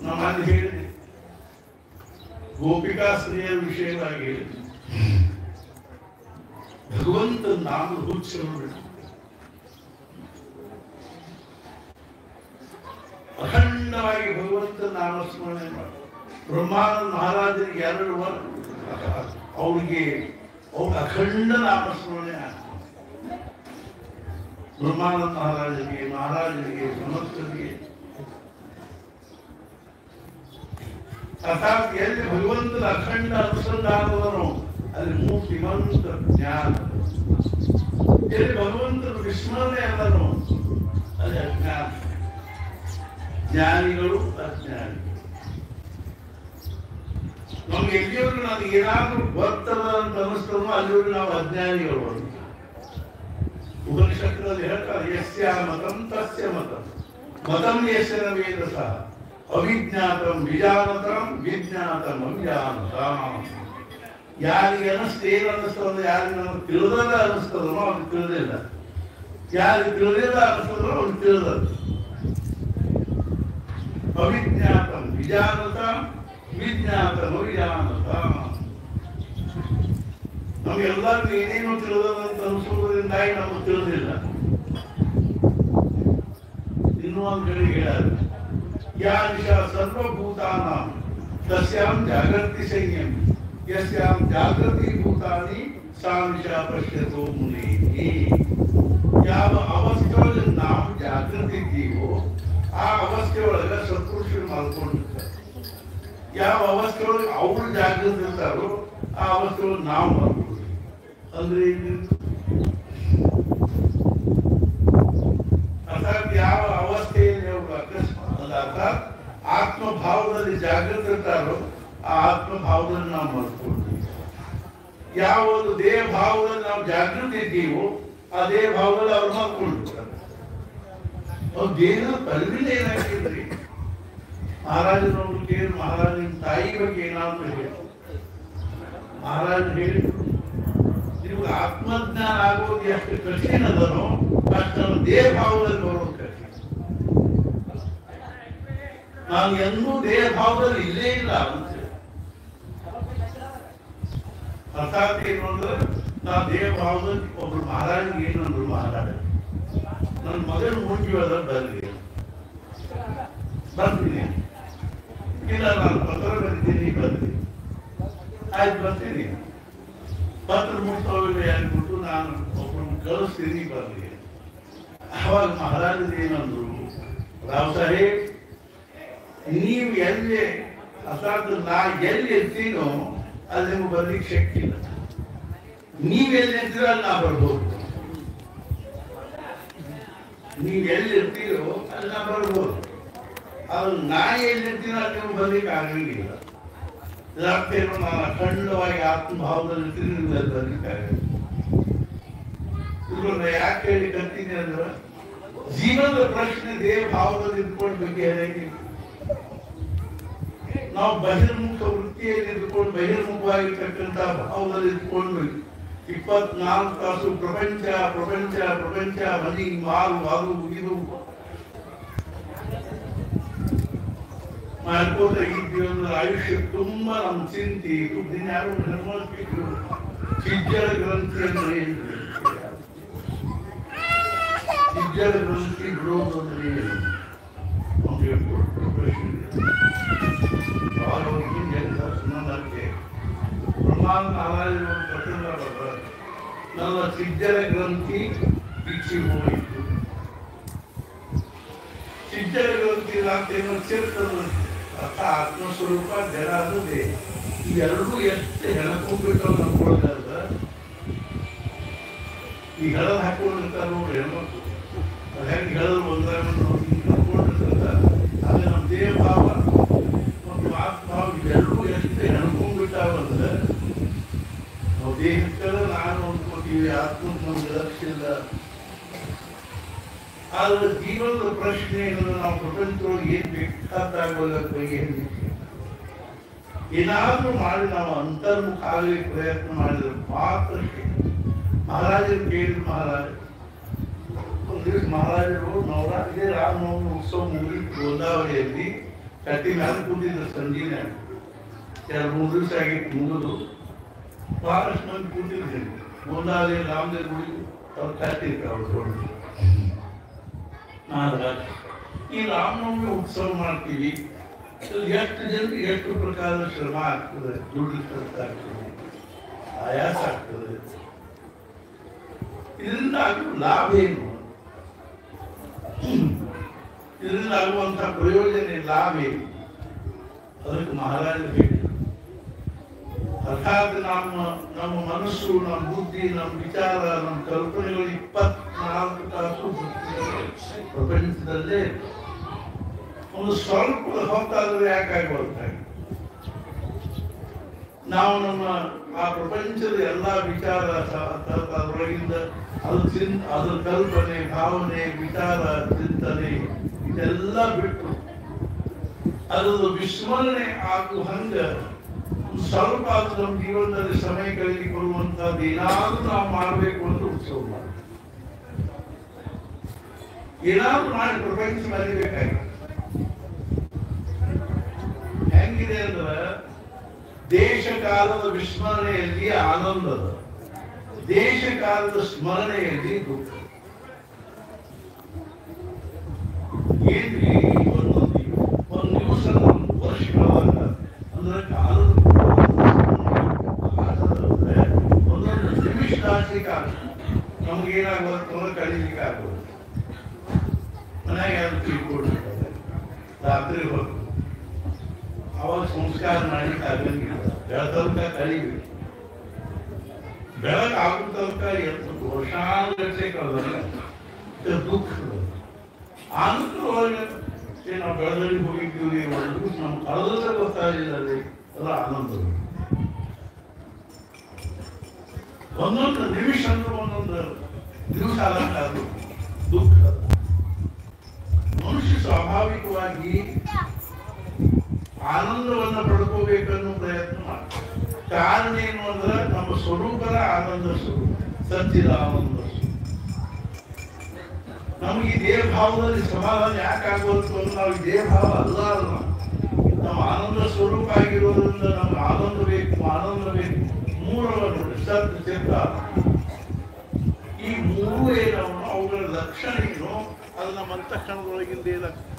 ನಮ್ಮ ಅಲ್ಲಿ ಹೇಳಿದೆ ಗೋಪಿಕಾ ಸ್ತ್ರೀಯರ ವಿಷಯವಾಗಿ ಭಗವಂತ ನಾಮ ಹುಚ್ಚಿರಬೇಕು ಅಖಂಡವಾಗಿ ಭಗವಂತ ನಾಮಸ್ಮರಣೆ ಮಾಡಿ ಬ್ರಹ್ಮಾನಂದ ಮಹಾರಾಜರಿಗೆ 2 ವರ್ಷ ಅವ್ರಿಗೆ ಅವ್ರ ಅಖಂಡ ನಾಮಸ್ಮರಣೆ ಆಗ್ತದೆ ಬ್ರಹ್ಮಾನಂದ ಮಹಾರಾಜರಿಗೆ ಸಮಸ್ತರಿಗೆ ಅರ್ಥಾತ್ ಎಲ್ಲಿ ಭಗವಂತನ ಅಖಂಡ ಅನುಸಂಧಾನವನ್ನು ಅಲ್ಲಿ ಮೂರ್ತಿಮಂತ ಜ್ಞಾನ ಎಲ್ಲಿ ಭಗವಂತನ ವಿಸ್ಮರಣೆ ಅದನ್ನು ಅಲ್ಲಿ ಅಜ್ಞಾನ ಜ್ಞಾನಿಗಳು ಅಜ್ಞಾನಿಗಳು ನಮ್ಗೆ ಎಲ್ಲಿಯವರು ನನಗೆ ಏನಾದ್ರೂ ಬರ್ತದ ಅಂತ ಅನಿಸ್ತದೋ ಅಲ್ಲಿಯವರು ನಾವು ಅಜ್ಞಾನಿಗಳು ಅಂತ ಉಪನಿಷತ್ತಿನಲ್ಲಿ ಹೇಳ್ತಾರೆ ಯಸ್ಯ ಮತಂ ತಸ್ಯ ಮತಂ ಮತಂ ಯಸ್ಯ ನ ವೇದಸ ಅವಿಜ್ಞಾತಂ ವಿಜಾನತಂ ವಿಜ್ಞಾತಂ ಅವಿಜಾನತಂ ಯಾರಿಗೆ ಏನು ಅನ್ನಿಸ್ತದ ಯಾರಿಗೆ ನಮಗೆ ತಿಳಿದಲ್ಲ ಅನ್ನಿಸ್ತದೋ ಅವ್ರಿಗೆ ತಿಳಿದಿಲ್ಲ ಯಾರಿಗೆ ತಿಳಿದಿಲ್ಲ ಅನ್ನಿಸ್ತದೋ ಅವ್ರಿಗೆ ತಿಳಿದಲ್ಲ ಅವಿಜ್ಞಾತಂ ವಿಜಾನತಂ ವಿಜ್ಞಾತಂ ಅವಿಜಾನತಂ ನಮಗೆಲ್ಲರಿಗೂ ಏನೇನು ತಿಳಿದಂತ ಅನಿಸುವುದರಿಂದಾಗಿ ನಮಗೆ ತಿಳಿದಿಲ್ಲ ಇನ್ನೂ ಒಂದು ಕಡೆ ಹೇಳ್ಯಾರ ಯಾ ದಿಶಾ ಸರ್ವಭೂತಾನ ತಸ್ಯಾಂ ಜಾಗೃತಿ ಸಂಯಮ ಯಸ್ಯಾಂ ಜಾಗೃತಿ ಭೂತಾನಿ ಸಾ ದಿಶಾ ಪಶ್ಯತೋ ಮುನಿ ಯಾವ ಅವಸ್ಥೆಯೊಳಗೆ ನಾವು ಜಾಗೃತಿ ಇದ್ದೀವೋ ಆ ಅವಸ್ಥೆ ಒಳಗೆ ಸತ್ಪುರುಷರು ಮಲ್ಕೊಂಡಿರ್ತಾರೆ ಯಾವ ಅವಸ್ಥೆಯೊಳಗೆ ಅವ್ರು ಜಾಗೃತಿ ಇರ್ತಾರೋ ಆ ಅವಸ್ಥೆಯೊಳಗೆ ನಾವು ಮಾಡ್ಬೋದು. ಅಂದ್ರೆ ಅರ್ಥಾತ್ ಯಾವ ಅವಸ್ಥೆಯಲ್ಲಿ ಅವರು ಅಕಸ್ಮಾತ್ ಅರ್ಥಾತ್ ಆತ್ಮಭಾವದಲ್ಲಿ ಜಾಗೃತಿ ಇರ್ತಾರೋ ಆ ಆತ್ಮಭಾವದಲ್ಲಿ ನಾವು ಮಾಡ್ಕೊಳ್ತೀವಿ. ಯಾವ ಒಂದು ದೇಹ ಭಾವದಲ್ಲಿ ನಾವು ಜಾಗೃತಿ ಇದ್ದೀವೋ ಆ ದೇಹ ಭಾವದಲ್ಲಿ ಅವ್ರು ಮಾಡ್ಕೊಂಡಿರ್ತಾರೆ. ಅವ್ರ ದೇಹದ ಪರಿವಿಲ್ಲ ಏನಾಗಿದ್ರಿ ಮಹಾರಾಜನವ್ರು ಕೇಳಿ ಮಹಾರಾಜನ ತಾಯಿ ಬಗ್ಗೆ ಏನಾದ್ರು ಹೇಳಿ ಮಹಾರಾಜ ಹೇಳಿದ್ರು, ನಿಮ್ಗೆ ಆತ್ಮಜ್ಞಾನ ಆಗೋದು ಎಷ್ಟು ಕಠಿಣ ಅದನೋ ಅಷ್ಟು ನಮ್ಮ ದೇಹ ಭಾವದಲ್ಲಿ ಬರೋದು ಕಠಿಣ. ನಾನು ಎಂದೂ ದೇಹ ಭಾವದಲ್ಲಿ ಇಲ್ಲೇ ಇಲ್ಲ ಅಂತ ಅರ್ಥಾತ್ ಏನು ಅಂದ್ರೆ ನಾ ದೇಹ ಭಾವದಲ್ಲಿ ಒಬ್ರು ಮಹಾರಾಜನಿಗೆ ಏನಂದ್ರು, ಮಹಾರಾಜ ನನ್ನ ಮಗನ ಮುಂಜುವಾದ ಬರ್ತೀನಿ, ಇಲ್ಲ ನಾನು ಪತ್ರ ಬರೀತೀನಿ ಬರ್ತೀನಿ, ಆಯ್ತು ಬರ್ತೀನಿ, ಪತ್ರ ಮುಗಿಸೋಲ್ಲ ಅಂದ್ಬಿಟ್ಟು ನಾನು ಒಬ್ಬರನ್ನು ಕಳಿಸ್ತೀನಿ ಬರ್ಲಿ. ಅವಾಗ ಮಹಾರಾಜರು ಏನಂದ್ರು, ರಾವ್ ಸಾಹೇಬ್ ನೀವು ಎಲ್ಲಿ ಅರ್ಥಾತ್ ನಾ ಎಲ್ಲಿ ಇರ್ತೀನೋ ಅಲ್ಲಿ ನಿಮ್ಗೆ ಬರ್ಲಿಕ್ಕೆ ಶಕ್ತಿ ಇಲ್ಲ, ನೀವೆಲ್ಲಿ ಇರ್ತೀರೋ ಅಲ್ಲಿ ನಾ ಬರ್ಬೋದು, ನೀವು ಎಲ್ಲಿ ಇರ್ತೀರೋ ಅಲ್ಲಿ ನಾ ಬರ್ಬೋದು, ಅದು ನಾ ಎಲ್ಲಿರ್ತೀನೋ ಅಲ್ಲಿ ನೀವು ಬರ್ಲಿಕ್ಕೆ ಆಗಂಗಿಲ್ಲ. ಇದರ್ಥೇನು ನಾನು ಅಖಂಡವಾಗಿ ಆತ್ಮಭಾವದಲ್ಲಿ ಇರ್ತೀನಿ, ನೀವು ಅಲ್ಲಿ ಬರ್ಲಿಕ್ಕೆ ಆಗಲ್ಲ. ಇದ್ರನ್ನ ಯಾಕೆ ಹೇಳಿ ಕರ್ತೀನಿ ಅಂದ್ರೆ ಜೀವನದ ಪ್ರಶ್ನೆ ದೇಹ ಭಾವದಲ್ಲಿ ಇದ್ಕೊಂಡು ಬಗ್ಗೆ ಹೇಳಿ ನಾವು ಬಹಿರ್ಮುಖ ವೃತ್ತಿಯಲ್ಲಿ ಇದ್ಕೊಂಡು ಬಹಿರ್ಮುಖವಾಗಿರ್ತಕ್ಕಂಥ ಭಾವದಲ್ಲಿ ಇದ್ಕೊಂಡು 24 ತಾಸು ಪ್ರಪಂಚ ಪ್ರಪಂಚ ಪ್ರಪಂಚ ಮನಿ ಮಾರು ಅದು ಇದು ಮಾಡ್ಕೋತ ಇದ್ದೀವಿ ಅಂದ್ರೆ ಆಯುಷ್ಯ ತುಂಬಾ ನಮ್ಮ ಚಿಂತೆ ದುಡ್ಡಿನ ಯಾರು ನಿರ್ಮಲಿಸಿದ್ರು. ಚಿಜ್ಜಲ ಗ್ರಂಥಿ ಅಂದ್ರೆ ಏನು, ಚಿಜ್ಜಲ ಗ್ರಂಥಿ ಬಿಡೋದು ಅಂದ್ರೆ ಏನು ಪ್ರಮಾಣ ನನ್ನ ಚಿಜ್ಜಲ ಗ್ರಂಥಿ ಬಿಚ್ಚಿ ಹೋಯಿತು. ಚಿಜ್ಜಲ ಗ್ರಂಥಿ ರಾತ್ರಿಯನ್ನು ಸೇರ್ತದ ಅರ್ಥ ಆತ್ಮಸ್ವರೂಪ ಜಡ ಅದು ದೇಹ, ಇವೆರಡೂ ಎಷ್ಟು ಹೆಣಕೊಂಡ್ಬಿಟ್ಟು ನಮ್ಕೊಳ್ತಾರ. ಈ ಹೆಳದ್ ಹಾಕೊಂಡಿರ್ತಾರ ನೋಡ್ರಿ ಹೆಣ್ಮಕ್ಳು, ಹೆಂಗೆ ಹೆಳದ್ ಒಂದ್ರ ನಡ್ಕೊಂಡಿರ್ತಾರ. ಆದ್ರೆ ನಮ್ಮ ದೇಹ ಭಾವ ಮತ್ತು ಆತ್ಮಭಾವ ಇವೆರಡೂ ಎಷ್ಟು ಹೆಣ್ಕೊಂಡ್ಬಿಟ್ಟಾವಂದ್ರೆ ನಾವು ದೇಹಕ್ಕೆ ನಾನು ಅಂದ್ಕೊತೀವಿ, ಆತ್ಮಕ್ಕೆ ನಮ್ಗೆ ಲಕ್ಷ್ಯ ಇಲ್ಲ. ಆದ್ರೆ ಜೀವನದ ಪ್ರಶ್ನೆ ಏನಂದ್ರೆ ನಾವು ಪ್ರಪಂಚದೊಳಗೆ ಏನ್ ಬೇಕಾದಾಗಬೇಕು, ಏನಾದ್ರೂ ಮಾಡಿ ನಾವು ಅಂತರ್ಮುಖ ಆಗಲಿಕ್ಕೆ ಪ್ರಯತ್ನ ಮಾಡಿದ್ರೆ ಮಾತ್ರ ಮಹಾರಾಜರು ಕೇಳಿದ್ರು. ಮಹಾರಾಜರು ನವರಾತ್ರಿ ರಾಮನವಮಿ ಉತ್ಸವ ಮುಗಿದು ಗೋದಾವರಿಯಲ್ಲಿ ಕಟ್ಟಿ ಮೇಲೆ ಕೂತಿದ್ರು. ಸಂಜೀನ 2-3 ದಿವಸ ಆಗಿತ್ತು ಮುಗಿದು ಬಹಳಷ್ಟು ಮಂದಿ ಕೂತಿದ್ರು. ಗೋದಾವರಿ ರಾಮದೇವ್ ಗುಡಿ ಅವ್ರು ಕಟ್ಟಿದ್ರು. ಅವ್ರು ದೊಡ್ಡ ಈ ರಾಮನವಮಿ ಉತ್ಸವ ಮಾಡ್ತೀವಿ, ಎಷ್ಟು ಜನರಿಗೆ ಎಷ್ಟು ಪ್ರಕಾರದ ಶ್ರಮ ಆಗ್ತದೆ, ದುಡ್ಡು ಖರ್ಚು ಆಗ್ತದೆ, ಆಯಾಸ ಆಗ್ತದೆ. ಇದರಿಂದ ಆಗುವ ಲಾಭ ಏನು, ಇದರಿಂದ ಆಗುವಂತಹ ಪ್ರಯೋಜನ ಲಾಭ ಏನು, ಅದಕ್ಕೆ ಮಹಾರಾಜರು ಹೇಳಿದರು. ಅರ್ಥಾತ್ ನಮ್ಮ ಮನಸ್ಸು, ನಮ್ಮ ಬುದ್ಧಿ, ನಮ್ಮ ವಿಚಾರ, ನಮ್ಮ ಕಲ್ಪನೆಗಳು 24 ತಾಸು ಪ್ರಪಂಚದಲ್ಲೇ ಒಂದು ಸ್ವಲ್ಪ ಹೊತ್ತಾದರೂ ಯಾಕಾಗ್ಬಾರ್ದು. ನಾವು ನಮ್ಮ ಆ ಪ್ರಪಂಚದ ಎಲ್ಲಾ ವಿಚಾರ ಅದರೊಳಗಿಂದ ಅದ್ರ ಕಲ್ಪನೆ, ಭಾವನೆ, ವಿಚಾರ, ಚಿಂತನೆ ಇದೆಲ್ಲ ಬಿಟ್ಟು ಅದರ ವಿಸ್ಮರಣೆ ಆಗುವ ಹಂಗ ಸ್ವಲ್ಪ ಅದು ನಮ್ಮ ಜೀವನದಲ್ಲಿ ಸಮಯ ಕಳೆದು ಕೊಡುವಂತಹದ್ದು ಏನಾದ್ರೂ ನಾವು ಮಾಡಬೇಕು ಅಂತ ಉತ್ಸವ ಮಾಡಿ ಏನಾದ್ರೂ ಮಾಡಿ ಪ್ರಪಂಚ ಮರಿಬೇಕಾಗಿ. ಹೆಂಗಿದೆ ಅಂದ್ರೆ ದೇಶ ಕಾಲದ ವಿಸ್ಮರಣೆಯಲ್ಲಿ ಆನಂದದ, ದೇಶ ಕಾಲದ ಸ್ಮರಣೆಯಲ್ಲಿ ದುಃಖ. ಏನ್ರಿ ಒಂದು ದಿವಸ ವರ್ಷಗಳಾಗ ಅಂದ್ರೆ ಕಾಲದ ಒಂದೊಂದು ನಿಮಿಷ ದಾಟ್ಲಿಕ್ಕೆ ಆಗುತ್ತೆ. ನಮ್ಗೇನಾಗ್ಬೋದು ಕಳೀಲಿಕ್ಕೆ ಆಗ್ಬೋದು. ಮನೆಗೆ ಯಾರು ತಿಳ್ಕೊಳ್ತಾರೆ ರಾತ್ರಿ ಹೊತ್ತು ಅವಾಗ ಅವಾಗ ಸಂಸ್ಕಾರ ಮಾಡಲಿಕ್ಕೆ ಆಗಂಗಿಲ್ಲ. ಬೆಳತನಕ ಕಲಿಬೇಕು. ಬೆಳಗಾಗೋ ತನಕ ಎಷ್ಟು ವರ್ಷಾನುಗಟ್ಟಲೆ ಕಳೆದ್ರೆ ದುಃಖ ಆನಂದರೊಳಗೆ ನಾವು ಬೆಳದಲ್ಲಿ ಹೋಗಿದ್ದೀವಿ ಒಂದು ನಮ್ಮ ಕಳೆದ ಗೊತ್ತಾಗಲಿಲ್ಲ ಅದು ಆನಂದ. ಒಂದೊಂದು ನಿಮಿಷ ಅಂದ್ರೆ ಒಂದೊಂದು ದಿವಸ ಆದಂಗೆ ಅದು ದುಃಖ. ಮನುಷ್ಯ ಸ್ವಾಭಾವಿಕವಾಗಿ ಆನಂದವನ್ನು ಪಡ್ಕೋಬೇಕನ್ನೋ ಪ್ರಯತ್ನ ಮಾಡ್ತಾರೆ. ಕಾರಣ ಏನು ಅಂದ್ರೆ ನಮ್ಮ ಸ್ವರೂಪದ ಆನಂದ ಸ್ವರೂಪ ಸತ್ಯದ ಆನಂದ ಸ್ವರೂಪ. ನಮಗೆ ಈ ದೇಹ ಭಾವದಲ್ಲಿ ಸಮಾಧಾನ ಯಾಕೆ ಆಗೋದು ಅಂದ್ರೆ ನಾವು ಈ ದೇಹ ಭಾವ ಅಲ್ಲ ಅಲ್ಲ, ನಮ್ಮ ಆನಂದ ಸ್ವರೂಪ ಆಗಿರೋದ್ರಿಂದ ನಮ್ಗೆ ಆನಂದ ಬೇಕು, ಆನಂದ ಬೇಕು. ಮೂರವನ್ನು ನೋಡಿ, ಸತ್ಯ ಚಿತ್ತ. ಈ ಮೂರು ಏನೋ ಅವುಗಳ ಲಕ್ಷಣ ಏನು, ಅದು ನಮ್ಮ ಅಂತಃಕರಣದೊಳಗಿಂದ ಏನಾಗ್ತದೆ.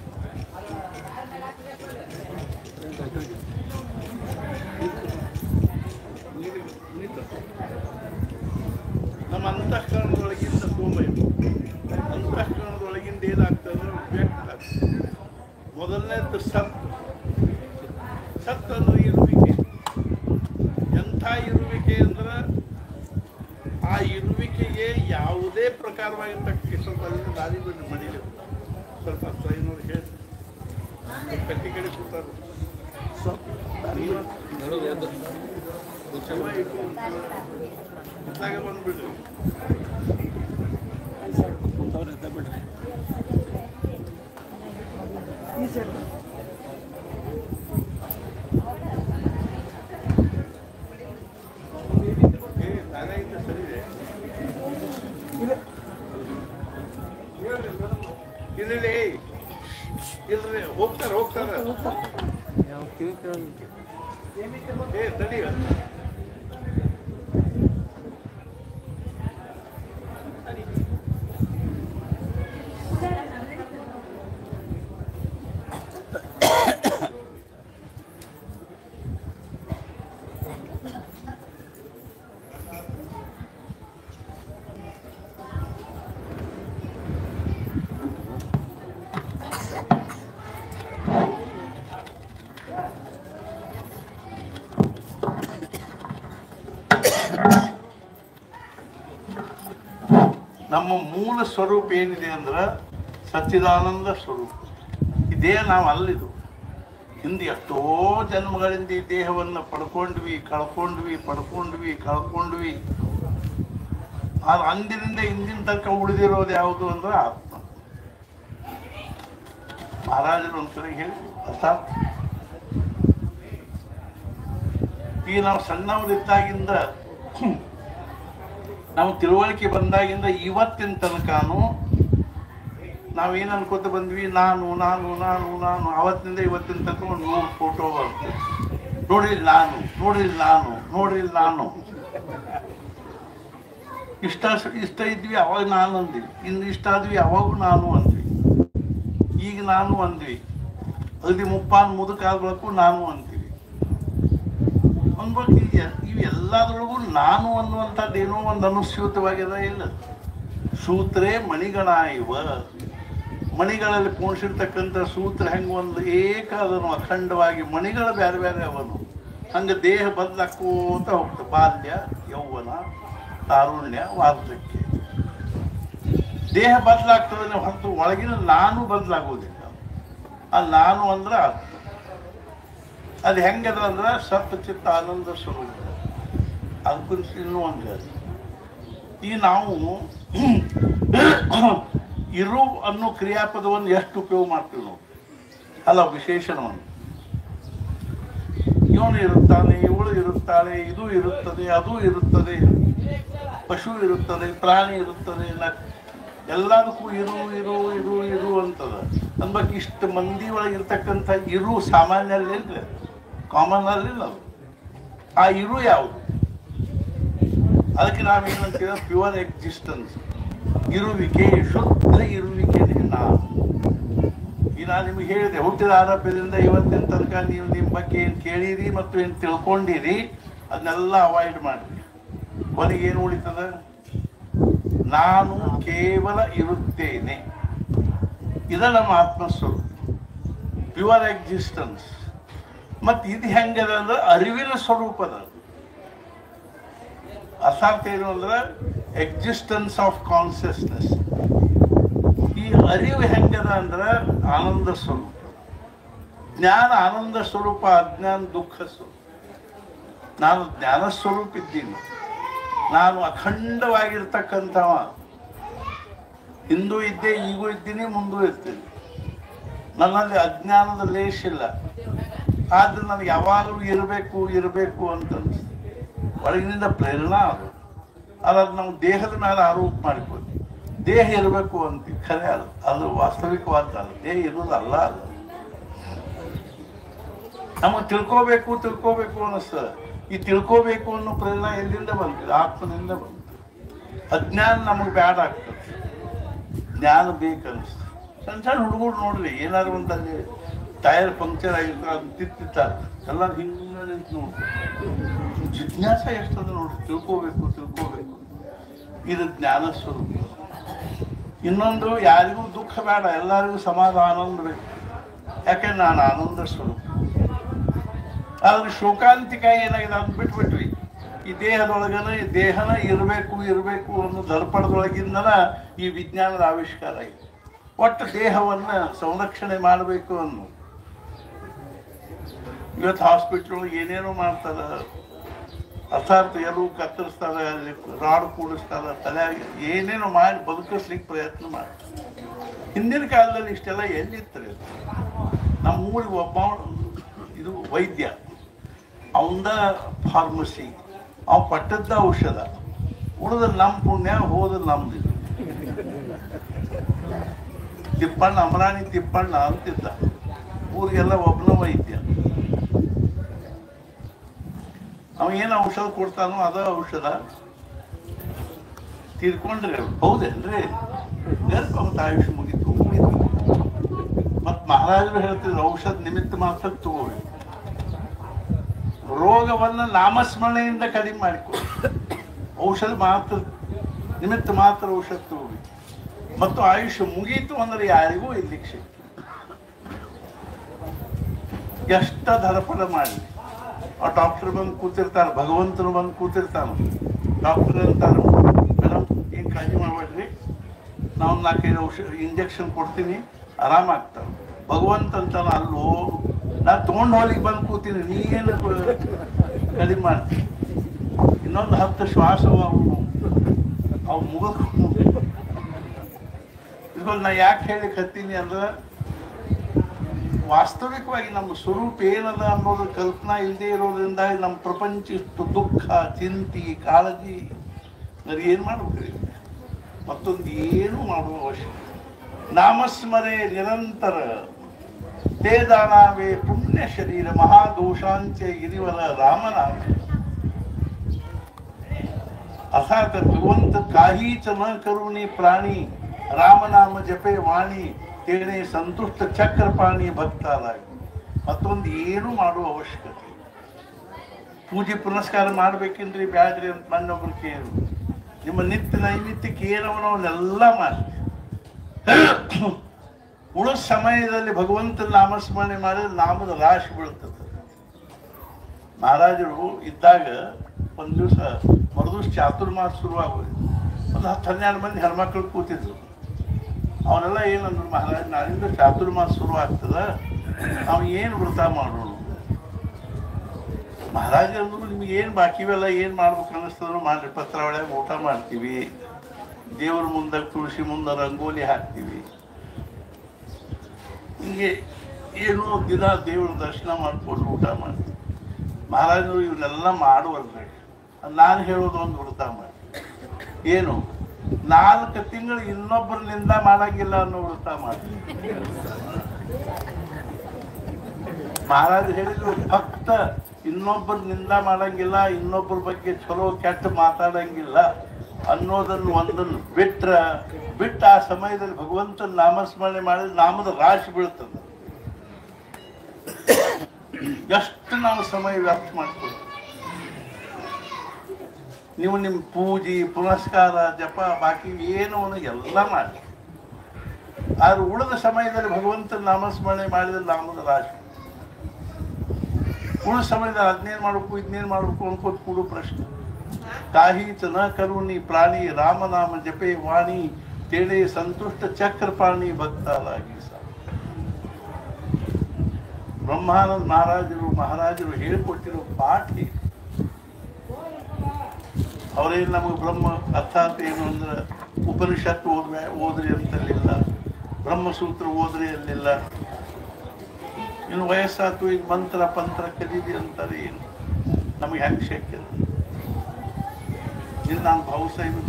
ನಮ್ಮ ಅಂತಃಕರಣದೊಳಗಿಂದ ಸೋಮಯ, ಅಂತಃಕರಣದೊಳಗಿಂದ ಏನಾಗ್ತದೆ ವ್ಯಕ್ತ ಆಗ್ತದೆ. ಮೊದಲನೇದು ಸತ್. ಸತ್ ಅಂದ್ರೆ ಇರುವಿಕೆ. ಎಂಥ ಇರುವಿಕೆ ಅಂದ್ರೆ ಆ ಇರುವಿಕೆಗೆ ಯಾವುದೇ ಪ್ರಕಾರವಾಗಿರ್ತಕ್ಕ ಸ್ವಲ್ಪ ಅದನ್ನು ದಾರಿ ಬಂದು ಮಡಿಲಿ ಸ್ವಲ್ಪ ಐನೂರು ಹೇಳಿ ಕಟ್ಟಿ ಕಡೆ ಕೂತಾರೆ. ಬಂದ್ಬಿಡ್ರಿ ಇಲ್ರಿ ಇಲ್ರಿ ಹೋಗ್ತಾರ ಹೋಗ್ತಾರ ತಡಿ. ನಮ್ಮ ಮೂಲ ಸ್ವರೂಪ ಏನಿದೆ ಅಂದ್ರೆ ಸಚ್ಚಿದಾನಂದ ಸ್ವರೂಪ. ಇದೇ ನಾವು ಅಲ್ಲಿದು. ಹಿಂದೆ ಎಷ್ಟೋ ಜನ್ಮಗಳಿಂದ ಈ ದೇಹವನ್ನು ಪಡ್ಕೊಂಡ್ವಿ, ಕಳ್ಕೊಂಡ್ವಿ. ಆದ್ರೆ ಅಂದಿನಿಂದ ಇಂದಿನ ತನಕ ಉಳಿದಿರೋದು ಯಾವುದು ಅಂದ್ರೆ ಆತ್ಮ. ಮಹಾರಾಜರು ಒಂದ್ಸರಿ ಹೇಳಿ ಅರ್ಥಾತ್ ಈಗ ನಾವು ಸಣ್ಣವರಿದ್ದಾಗಿಂದ ನಾವು ತಿಳುವಳಿಕೆ ಬಂದಾಗಿಂದ ಇವತ್ತಿನ ತನಕನೂ ನಾವೇನು ಅನ್ಕೋತ ಬಂದ್ವಿ, ನಾನು ನಾನು ನಾನು ನಾನು ಅವತ್ತಿನಿಂದ ಇವತ್ತಿನ ತನಕ ಒಂದು 100 ಫೋಟೋ ಬರ್ತದೆ. ನೋಡಿಲ್ಲ ನಾನು ಇಷ್ಟ ಇದ್ವಿ ಅವಾಗ ನಾನು ಅಂದ್ವಿ, ಇನ್ನು ಇಷ್ಟ ಆದ್ವಿ ಅವಾಗೂ ನಾನು ಅಂದ್ವಿ, ಈಗ ನಾನು ಅಂದ್ವಿ, ಅಗದಿ ಮುದುಕಾದ ಬಳಕು ನಾನು ಅಂತೀವಿ. ಅನ್ಬೇಕು ಇವೆಲ್ಲದ್ರೊಳಗೂ ನಾನು ಅನ್ನುವಂಥದ್ದು ಏನೋ ಒಂದು ಅನುಸ್ಯೂತವಾಗ್ಯದ. ಇಲ್ಲ, ಸೂತ್ರೇ ಮಣಿಗಳ ಇವ. ಮಣಿಗಳಲ್ಲಿ ಪೋಣಿಸಿರ್ತಕ್ಕಂಥ ಸೂತ್ರ ಹೆಂಗೆ ಒಂದು ಏಕ ಅದನ್ನು ಅಖಂಡವಾಗಿ ಮಣಿಗಳು ಬೇರೆ ಬೇರೆ ಅವನು ಹಂಗೆ ದೇಹ ಬದಲಾಕೋತ ಹೋಗ್ತದೆ. ಬಾಲ್ಯ, ಯೌವನ, ತಾರುಣ್ಯ, ವಾರ್ಧಕ್ಯ. ದೇಹ ಬದಲಾಗ್ತದೆ ಹೊರತು ಒಳಗಿನ ನಾನು ಬದಲಾಗೋದಿಲ್ಲ. ಆ ನಾನು ಅಂದ್ರೆ ಅರ್ಥ. ಅದು ಹೆಂಗದ ಅಂದ್ರೆ ಸತ್ಯ ಚಿತ್ತ ಆನಂದ ಸ್ವರೂಪ. ಅದಕ್ಕೂ ಇನ್ನೂ ಒಂದು ಈ ನಾವು ಇರು ಅನ್ನೋ ಕ್ರಿಯಾಪದವನ್ನು ಎಷ್ಟು ಉಪಯೋಗ ಮಾಡ್ತೀವಿ ನಾವು ಅಲ್ಲ, ವಿಶೇಷಣವನ್ನು. ಇವನು ಇರುತ್ತಾನೆ, ಇವಳು ಇರುತ್ತಾಳೆ, ಇದು ಇರುತ್ತದೆ, ಅದು ಇರುತ್ತದೆ, ಪಶು ಇರುತ್ತದೆ, ಪ್ರಾಣಿ ಇರುತ್ತದೆ, ಎಲ್ಲದಕ್ಕೂ ಇರು ಅಂತದ. ಅನ್ಬೇಕು ಇಷ್ಟು ಮಂದಿ ಒಳಗಿರ್ತಕ್ಕಂಥ ಇರು ಸಾಮಾನ್ಯ ಅಲ್ಲಿಲ್ಲ, ಕಾಮನ್ ಅಲ್ಲಿಲ್ಲ. ಆ ಇರು ಯಾವುದು? ಅದಕ್ಕೆ ನಾವೇನಂತೀವಿ ಪ್ಯೂರ್ ಎಕ್ಸಿಸ್ಟೆನ್ಸ್, ಇರುವಿಕೆ, ಶುದ್ಧ ಇರುವಿಕೆನೇ ನಾನು. ಈಗ ನಾನು ನಿಮಗೆ ಹೇಳಿದೆ, ಹುಟ್ಟಿದ ಆರೋಗ್ಯದಿಂದ ಇವತ್ತಿನ ತನಕ ನೀವು ನಿಮ್ಮ ಬಗ್ಗೆ ಏನು ಕೇಳಿರಿ ಮತ್ತು ಏನು ತಿಳ್ಕೊಂಡಿರಿ ಅದನ್ನೆಲ್ಲ ಅವಾಯ್ಡ್ ಮಾಡಿರಿ. ಕೊನೆಗೇನು ಉಳಿತದ? ನಾನು ಕೇವಲ ಇರುತ್ತೇನೆ. ಇದ ನಮ್ಮ ಆತ್ಮಸ್ವರೂಪ, ಪ್ಯೂರ್ ಎಕ್ಸಿಸ್ಟೆನ್ಸ್. ಮತ್ತು ಇದು ಹೆಂಗದ ಅಂದ್ರೆ ಅರಿವಿನ ಸ್ವರೂಪದ ಅರ್ಥಾತ್ ಏನು ಅಂದ್ರೆ ಎಕ್ಸಿಸ್ಟೆನ್ಸ್ ಆಫ್ ಕಾನ್ಸಿಯಸ್ನೆಸ್. ಈ ಅರಿವು ಹೆಂಗದ ಅಂದ್ರೆ ಆನಂದ ಸ್ವರೂಪ. ಜ್ಞಾನ ಆನಂದ ಸ್ವರೂಪ, ಅಜ್ಞಾನ ದುಃಖ ಸ್ವರೂಪ. ನಾನು ಜ್ಞಾನ ಸ್ವರೂಪ ಇದ್ದೀನಿ, ನಾನು ಅಖಂಡವಾಗಿರ್ತಕ್ಕಂಥವ. ಹಿಂದೂ ಇದ್ದೆ, ಈಗೂ ಇದ್ದೀನಿ, ಮುಂದೂ ಇರ್ತೀನಿ. ನನ್ನಲ್ಲಿ ಅಜ್ಞಾನದ ಲೇಷ ಇಲ್ಲ. ಆದ್ರೆ ನನಗೆ ಯಾವಾಗಲೂ ಇರಬೇಕು ಇರಬೇಕು ಅಂತ ಒಳಗಿನಿಂದ ಪ್ರೇರಣಾ ಅದು. ಅದಾದ ನಾವು ದೇಹದ ಮೇಲೆ ಆರೋಪ ಮಾಡಿಕೊಂಡು ದೇಹ ಇರಬೇಕು ಅಂತೀವಿ. ಖರೆ ಅದು ವಾಸ್ತವಿಕವಾದ ದೇಹ ಇರೋದಲ್ಲ. ಅದು ನಮಗೆ ತಿಳ್ಕೋಬೇಕು ಅನ್ನಿಸ್ತದೆ. ಈ ತಿಳ್ಕೋಬೇಕು ಅನ್ನೋ ಪ್ರೇರಣಾ ಎಲ್ಲಿಂದ ಬಂತು? ಆತ್ಮನಿಂದ ಬಂತು. ಅಜ್ಞಾನ ನಮಗೆ ಬ್ಯಾಡ ಆಗ್ತದೆ, ಜ್ಞಾನ ಬೇಕನ್ನಿಸ್ತದೆ. ಸಣ್ಣ ಸಣ್ಣ ಹುಡುಗರು ನೋಡ್ರಿ, ಏನಾದ್ರು ಒಂದಲ್ಲಿ ಟೈರ್ ಪಂಕ್ಚರ್ ಆಗಿರ್ತಾರೆ, ಅದು ತಿತ್ತಿರ್ತಾರೆ, ಎಲ್ಲ ಹಿಂಗೆ ನಿಂತು ನೋಡ್ರಿ. ಜಿಜ್ಞಾಸ ಎಷ್ಟದ ನೋಡ್ರಿ, ತಿಳ್ಕೋಬೇಕು. ಇದು ಜ್ಞಾನ ಸ್ವರೂಪ. ಇನ್ನೊಂದು, ಯಾರಿಗೂ ದುಃಖ ಬೇಡ, ಎಲ್ಲರಿಗೂ ಸಮಾಧಾನ ಆನಂದ ಬೇಕು. ಯಾಕೆ ನಾನು ಆನಂದ ಸ್ವರೂಪ. ಆದ್ರೆ ಶೋಕಾಂತಿಕ ಏನಾಗಿದೆ ಅದನ್ನ ಬಿಟ್ಬಿಟ್ವಿ. ಈ ದೇಹದೊಳಗನ ಈ ದೇಹನ ಇರಬೇಕು ಅನ್ನೋ ದರ್ಪಣದೊಳಗಿಂದನ ಈ ವಿಜ್ಞಾನದ ಆವಿಷ್ಕಾರ ಆಗಿದೆ. ಒಟ್ಟು ದೇಹವನ್ನ ಸಂರಕ್ಷಣೆ ಮಾಡಬೇಕು ಅನ್ನೋ. ಇವತ್ತು ಹಾಸ್ಪಿಟ್ಲ್ ಒಳಗೆ ಏನೇನೋ ಮಾಡ್ತಾರ, ಅರ್ಥಾತ್ ಎಲ್ಲೂ ಕತ್ತರಿಸ್ತಾರೆ, ರಾಡ್ ಕೂಡಿಸ್ತಾರೆ, ತಲೆಯಾಗಿ ಏನೇನೋ ಮಾಡಿ ಬದುಕಿಸ್ಲಿಕ್ಕೆ ಪ್ರಯತ್ನ ಮಾಡ್ತಾರೆ. ಹಿಂದಿನ ಕಾಲದಲ್ಲಿ ಇಷ್ಟೆಲ್ಲ ಎಲ್ಲಿರ್ತಾರೆ? ನಮ್ಮ ಊರಿಗೆ ಒಬ್ಬ ಇದು ವೈದ್ಯ, ಅವಂದ ಫಾರ್ಮಸಿ, ಅವ ಪಟ್ಟದ್ದ ಔಷಧ, ಉಳಿದ ನಮ್ಮ ಪುಣ್ಯ, ಹೋದ ನಮ್ದು. ತಿಪ್ಪಣ್ಣ, ಅಮರಾಣಿ ತಿಪ್ಪಣ್ಣ ಅಂತಿದ್ದ, ಊರಿಗೆಲ್ಲ ಒಬ್ಬನ ವೈದ್ಯ. ಅವ ಏನು ಔಷಧ ಕೊಡ್ತಾನೋ ಅದ ಔಷಧ. ತೀರ್ಕೊಂಡ್ರೆ ಹೌದೇನ್ರಿ, ಗರ್ಭ ಆಯುಷ್ಯ ಮುಗಿತು. ಮತ್ ಮಹಾರಾಜರು ಹೇಳ್ತಿದ್ರು, ಔಷಧ ನಿಮಿತ್ತ ಮಾತ್ರ ತಗೋಬೇಕು, ರೋಗವನ್ನ ನಾಮಸ್ಮರಣೆಯಿಂದ ಕಡಿಮೆ ಮಾಡಿಕೊಳ್ಳಿ. ಔಷಧ ಮಾತ್ರ ನಿಮಿತ್ತ ಮಾತ್ರ ಔಷಧ ತಗೋಬೇಕು. ಮತ್ತು ಆಯುಷ್ಯ ಮುಗೀತು ಅಂದ್ರೆ ಯಾರಿಗೂ ಇರ್ಲಿಕ್ಕೆ ಶಕ್ತಿ. ಎಷ್ಟ ದರ್ಪಣ ಮಾಡಿ ಆ ಡಾಕ್ಟರ್ ಬಂದು ಕೂತಿರ್ತಾರ, ಭಗವಂತನು ಬಂದು ಕೂತಿರ್ತಾನ. ಡಾಕ್ಟರ್ ಅಂತಾರ, ಮೇಡಮ್ ಏನ್ ಕಾಳಜಿ ಮಾಡ್ಬೇಡ್ರಿ, ನಾವು 4-5 ಔಷಧ ಇಂಜೆಕ್ಷನ್ ಕೊಡ್ತೀನಿ, ಆರಾಮಾಗ್ತಾವ. ಭಗವಂತ ಅಂತಾನ, ಅಲ್ಲೋ ನಾ ತೊಗೊಂಡು ಹೋಲಿಗೆ ಬಂದು ಕೂತೀನಿ, ನೀನು ಕಡಿಮೆ ಮಾಡ್ತೀನಿ. ಇನ್ನೊಂದು 10 ಶ್ವಾಸ ಅವು ಮುಗಿದು. ಇದ್ರಲ್ಲಿ ನಾ ಯಾಕೆ ಹೇಳಿಕ್ ಹತ್ತೀನಿ ಅಂದ್ರೆ, ವಾಸ್ತವಿಕವಾಗಿ ನಮ್ಮ ಸ್ವರೂಪ ಏನದ ಅನ್ನೋದು ಕಲ್ಪನಾ ಇಲ್ಲದೆ ಇರೋದ್ರಿಂದ ನಮ್ಮ ಪ್ರಪಂಚ ಇಷ್ಟು ದುಃಖ, ಚಿಂತೆ, ಕಾಳಜಿ. ಅದು ಏನು ಮಾಡ್ಬೇಕ್ರಿ? ಮತ್ತೊಂದು ಏನು ಮಾಡುವ ಅವಶ್ಯಕ. ನಾಮಸ್ಮರೆ ನಿರಂತರ ತೇದಾನಾವೇ ಪುಣ್ಯ ಶರೀರ ಮಹಾದೋಷಾಂಚ ಗಿರಿವರ ರಾಮನಾಮ. ಅರ್ಥಾತ್ ಭಗವಂತ ಕಾಹೀಚ ನ ಕರುಣಿ ಪ್ರಾಣಿ ರಾಮನಾಮ ಜಪೆ ವಾಣಿ ತೇನೆ ಸಂತುಷ್ಟ ಚಕ್ರಪಾಣಿ ಭಕ್ತಾರಾಗಿ. ಮತ್ತೊಂದು ಏನು ಮಾಡುವ ಅವಶ್ಯಕತೆ. ಪೂಜೆ ಪುನಸ್ಕಾರ ಮಾಡ್ಬೇಕೇನ್ರಿ, ಬ್ಯಾಡ್ರಿ ಅಂತ ನನ್ನೊಬ್ರು ಕೇಳು. ನಿಮ್ಮ ನಿತ್ಯ ನೈಮಿತ್ಯಕ್ಕೆ ಏನವನ್ನೆಲ್ಲ ಮಾಡಿ ಉಳಿದ ಸಮಯದಲ್ಲಿ ಭಗವಂತನ ನಾಮಸ್ಮರಣೆ ಮಾಡಿದ್ರೆ ನಾಮದ ರಾಶಿ ಬೀಳ್ತದೆ. ಮಹಾರಾಜರು ಇದ್ದಾಗ ಒಂದು ದಿವಸ ಮರುದಿವ್ಸ ಚಾತುರ್ಮಾಸ ಶುರುವಾಗೋದು. ಒಂದು 10-12 ಮಂದಿ ಹೆಣ್ಮಕ್ಳು ಕೂತಿದ್ರು. ಅವರೆಲ್ಲ ಏನಂದ್ರು, ಮಹಾರಾಜ ನಾಳಿಂದ ಚಾತುರ್ಮಾಸ ಶುರು ಆಗ್ತದ, ನಾವು ಏನು ವ್ರತ ಮಾಡೋಣ? ಮಹಾರಾಜ ಅಂದ್ರು, ನಿಮ್ಗೆ ಏನು ಬಾಕಿವೆಲ್ಲ ಏನು ಮಾಡ್ಬೇಕು ಅನ್ನಿಸ್ತದ್ರು ಮಾಡ್ರಿ. ಪತ್ರಾವಳಿಯಾಗ ಊಟ ಮಾಡ್ತೀವಿ, ದೇವ್ರ ಮುಂದೆ ತುಳಸಿ ಮುಂದೆ ರಂಗೋಲಿ ಹಾಕ್ತೀವಿ, ಹಿಂಗೆ ಏನೋ ದಿನ ದೇವ್ರ ದರ್ಶನ ಮಾಡ್ಕೊಂಡು ಊಟ ಮಾಡ್ತೀವಿ. ಮಹಾರಾಜರು ಇವನ್ನೆಲ್ಲ ಮಾಡುವಲ್ರಿ. ನಾನು ಹೇಳೋದು ಒಂದು ವ್ರತ ಮಾಡಿ, ಏನು 4 ತಿಂಗಳು ಇನ್ನೊಬ್ಬರ ನಿಂದ ಮಾಡಂಗಿಲ್ಲ ಅನ್ನೋ ವ್ರತ ಮಾಡಿ. ಮಹಾರಾಜ ಹೇಳಿದ್ರು, ಭಕ್ತ ಇನ್ನೊಬ್ಬರ ನಿಂದ ಮಾಡಂಗಿಲ್ಲ, ಇನ್ನೊಬ್ಬರ ಬಗ್ಗೆ ಚಲೋ ಕೆಟ್ಟ ಮಾತಾಡಂಗಿಲ್ಲ ಅನ್ನೋದನ್ನು ಒಂದನ್ನು ಬಿಟ್ಟು ಆ ಸಮಯದಲ್ಲಿ ಭಗವಂತನ ನಾಮಸ್ಮರಣೆ ಮಾಡಿದ್ರೆ ನಾಮದ ರಾಶಿ ಬೀಳ್ತದೆ. ಎಷ್ಟು ನಾವು ಸಮಯ ವ್ಯರ್ಥ ಮಾಡ್ತೀವಿ. ನೀವು ನಿಮ್ಮ ಪೂಜೆ ಪುನಸ್ಕಾರ ಜಪ ಬಾಕಿ ಏನು ಎಲ್ಲ ಮಾಡಿ, ಆದ್ರೆ ಉಳಿದ ಸಮಯದಲ್ಲಿ ಭಗವಂತನ ನಾಮಸ್ಮರಣೆ ಮಾಡಿದ್ರೆ ನಾಮದ ರಾಶಿ. ಉಳಿದ ಸಮಯದಲ್ಲಿ ಅದನ್ನೇನು ಮಾಡಬೇಕು ಇದನ್ನೇನು ಮಾಡಬೇಕು ಅನ್ಕೋತ ಕೂಡು ಪ್ರಶ್ನೆ. ಕಾಹೀಚ ನ ಕರುಣಿ ಪ್ರಾಣಿ ರಾಮನಾಮ ಜಪೆ ವಾಣಿ ತೇಳೆ ಸಂತುಷ್ಟ ಚಕ್ರಪಾಣಿ ಭಕ್ತರಾಗಿ ಬ್ರಹ್ಮಾನಂದ ಮಹಾರಾಜರು ಹೇಳಿಕೊಟ್ಟಿರೋ ಪಾಠ. ಅವರೇನು ನಮಗೆ ಬ್ರಹ್ಮ ಅರ್ಥಾತ್ ಏನು ಅಂದ್ರೆ ಉಪನಿಷತ್ತು ಓದ್ರಿ ಅಂತಲಿಲ್ಲ, ಬ್ರಹ್ಮಸೂತ್ರ ಓದ್ರಿ ಅಲ್ಲಿಲ್ಲ. ಇನ್ನು ವಯಸ್ಸಾತು ಈಗ ಮಂತ್ರ ಪಂತ್ರ ಕಲೀರಿ ಅಂತಾರೆ. ಏನು ನಮಗೆ ಹೆಂಗೆ ಶಕ್ಯ? ಇನ್ನು ನಾನು ಭಾವುಸಾಹಿಬ್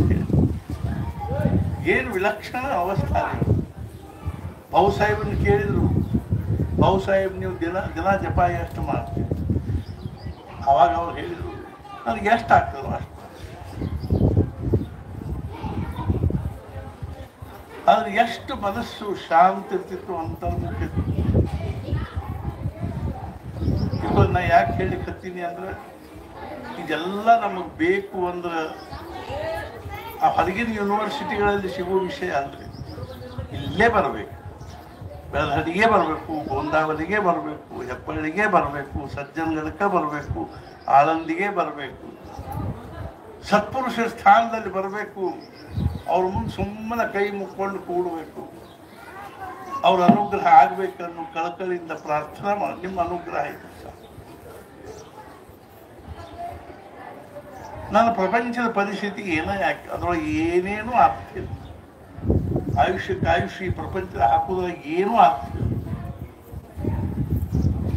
ಏನು ವಿಲಕ್ಷಣ ಅವಸ್ಥೆ. ಭಾವುಸಾಹಿಬನ್ನು ಕೇಳಿದ್ರು, ಭಾವುಸಾಹಿಬ್ ನೀವು ದಿನ ಜಪ ಎಷ್ಟು ಮಾಡ್ತೀವಿ? ಅವಾಗ ಅವ್ರು ಹೇಳಿದರು, ನನಗೆ ಎಷ್ಟು ಆಗ್ತದೋ ಅಷ್ಟು. ಆದ್ರೆ ಎಷ್ಟು ಮನಸ್ಸು ಶಾಂತಿ ಇರ್ತಿತ್ತು ಅಂತರ್ಮುಖ. ಇವತ್ತು ನಾ ಯಾಕೆ ಹೇಳಿಕತ್ತೀನಿ ಅಂದ್ರೆ ಇದೆಲ್ಲ ನಮಗೆ ಬೇಕು ಅಂದ್ರೆ ಆ ಹೊರಗಿನ ಯೂನಿವರ್ಸಿಟಿಗಳಲ್ಲಿ ಸಿಗೋ ವಿಷಯ ಅಲ್ರಿ. ಇಲ್ಲೇ ಬರಬೇಕು, ಬೆಳಹಡಿಗೆ ಬರಬೇಕು, ಗೋಂದಾವಲಿಗೆ ಬರಬೇಕು, ಹೆಬ್ಬಳ್ಳಿಗೆ ಬರಬೇಕು, ಸಜ್ಜನಗಢಕ್ಕೆ ಬರಬೇಕು, ಆಳಂದಿಗೆ ಬರಬೇಕು, ಸತ್ಪುರುಷರ ಸ್ಥಾನದಲ್ಲಿ ಬರಬೇಕು. ಅವ್ರ ಮುಂದೆ ಸುಮ್ಮನೆ ಕೈ ಮುಕ್ಕೊಂಡು ಕೂಡಬೇಕು. ಅವ್ರ ಅನುಗ್ರಹ ಆಗ್ಬೇಕನ್ನು ಕಳಕಳಿಯಿಂದ ಪ್ರಾರ್ಥನೆ ಮಾಡಿ. ನಿಮ್ಮ ಅನುಗ್ರಹ ಆಯ್ತು ಸರ್. ನನ್ನ ಪ್ರಪಂಚದ ಪರಿಸ್ಥಿತಿ ಏನೋ ಯಾಕೆ ಅದ್ರೊಳಗೆ ಏನೇನೂ ಆಗ್ತಿಲ್ಲ. ಆಯುಷ್ಯ ಈ ಪ್ರಪಂಚದ ಹಾಕೋದ್ರಾಗ ಏನೂ ಆಗ್ತಿಲ್ಲ.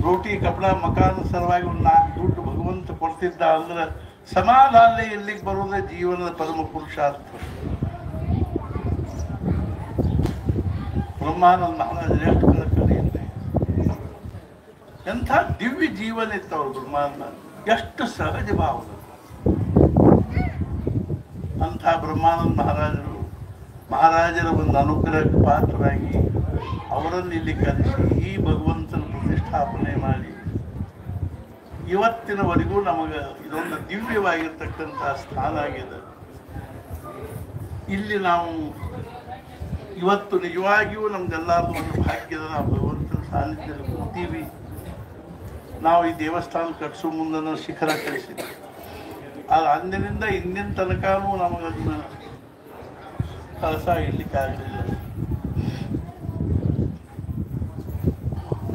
ರೋಟಿ ಕಪಡ ಮಕಾನ ಸಲುವಾಗಿ ಒಂದು 4 ದುಡ್ಡು ಭಗವಂತ ಕೊಡ್ತಿದ್ದ ಅಂದ್ರೆ ಸಮಾಧಾನ ಇಲ್ಲಿಗೆ ಬರೋದೇ ಜೀವನದ ಪರಮ ಪುರುಷಾರ್ಥ. ಬ್ರಹ್ಮಾನಂದ ಮಹಾರಾಜರು ಎಷ್ಟು ಕಳಕಳಿಯಿಂದ ಎಂಥ ದಿವ್ಯ ಜೀವನ ಇತ್ತು ಅವರು. ಬ್ರಹ್ಮಾನಂದ ಎಷ್ಟು ಸಹಜ ಭಾವದ ಅಂಥ ಬ್ರಹ್ಮಾನಂದ ಮಹಾರಾಜರ ಒಂದು ಅನುಗ್ರಹಕ್ಕೆ ಪಾತ್ರರಾಗಿ ಅವರನ್ನು ಇಲ್ಲಿ ಕರೆಸಿ ಈ ಭಗವಂತನ ಪ್ರತಿಷ್ಠಾಪನೆ ಮಾಡಿ ಇವತ್ತಿನವರೆಗೂ ನಮಗೆ ಇದೊಂದು ದಿವ್ಯವಾಗಿರ್ತಕ್ಕಂಥ ಸ್ಥಾನ ಆಗಿದೆ. ಇಲ್ಲಿ ನಾವು ಇವತ್ತು ನಿಜವಾಗಿಯೂ ನಮ್ದೆಲ್ಲರೂ ಒಂದು ಭಾಗ್ಯದ ನಾವು ಭಗವಂತನ ಸಾನ್ನಿಧ್ಯದಲ್ಲಿ ಕೂತೀವಿ. ನಾವು ಈ ದೇವಸ್ಥಾನ ಕಟ್ಟಿಸೋ ಮುಂದನ್ನು ಶಿಖರ ಕಳಿಸಿದ್ವಿ. ಆದ್ರೆ ಅಂದಿನಿಂದ ಇಂದಿನ ತನಕನೂ ನಮಗದನ್ನ ಕಳಸ ಇಡ್ಲಿಕ್ಕಾಗಲಿಲ್ಲ.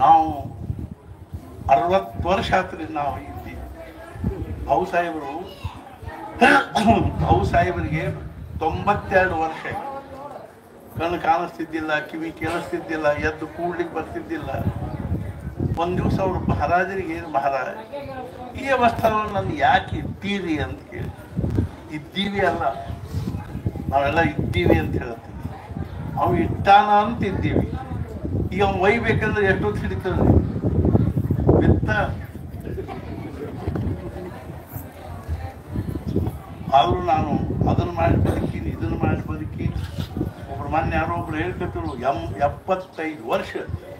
ನಾವು 60 ವರ್ಷ ಆತ್ರಿ ನಾವು ಇದ್ದೀವಿ. ಭಾವುಸಾಹೇಬರಿಗೆ 92 ವರ್ಷ. ಕಣ್ಣು ಕಾಣಿಸ್ತಿದ್ದಿಲ್ಲ, ಕಿವಿ ಕೇಳಿಸ್ತಿದ್ದಿಲ್ಲ, ಎದ್ದು ಕೂಡ್ಲಿಕ್ಕೆ ಬರ್ತಿದ್ದಿಲ್ಲ. ಒಂದು ದಿವಸ ಅವರು ಮಹಾರಾಜರಿಗೆ, ಮಹಾರಾಜ ಈ ಅವಸ್ಥೆಯನ್ನು ನನ್ನ ಯಾಕೆ ಇದ್ದೀರಿ ಅಂತ ಕೇಳಿ. ಇದ್ದೀವಿ ಅಲ್ಲ, ನಾವೆಲ್ಲ ಇದ್ದೀವಿ ಅಂತ ಹೇಳ್ತೀವಿ. ಅವು ಇಟ್ಟಾನ ಅಂತ ಇದ್ದೀವಿ. ಈಗ ಅವ್ನು ಒಯ್ಬೇಕಂದ್ರೆ ಎಷ್ಟೊತ್ತು ಹಿಡಿತದೆ ಬಿತ್ತ. ಆದರೂ ನಾನು ಅದನ್ನು ಮಾಡಿ ಬದುಕೀನಿ, ಇದನ್ನು ಮಾಡಿ ಬದುಕೀನಿ. ಒಬ್ರು ಮೊನ್ನೆ ಯಾರೋ ಒಬ್ರು ಹೇಳ್ಕೊತಿರು 75 ವರ್ಷ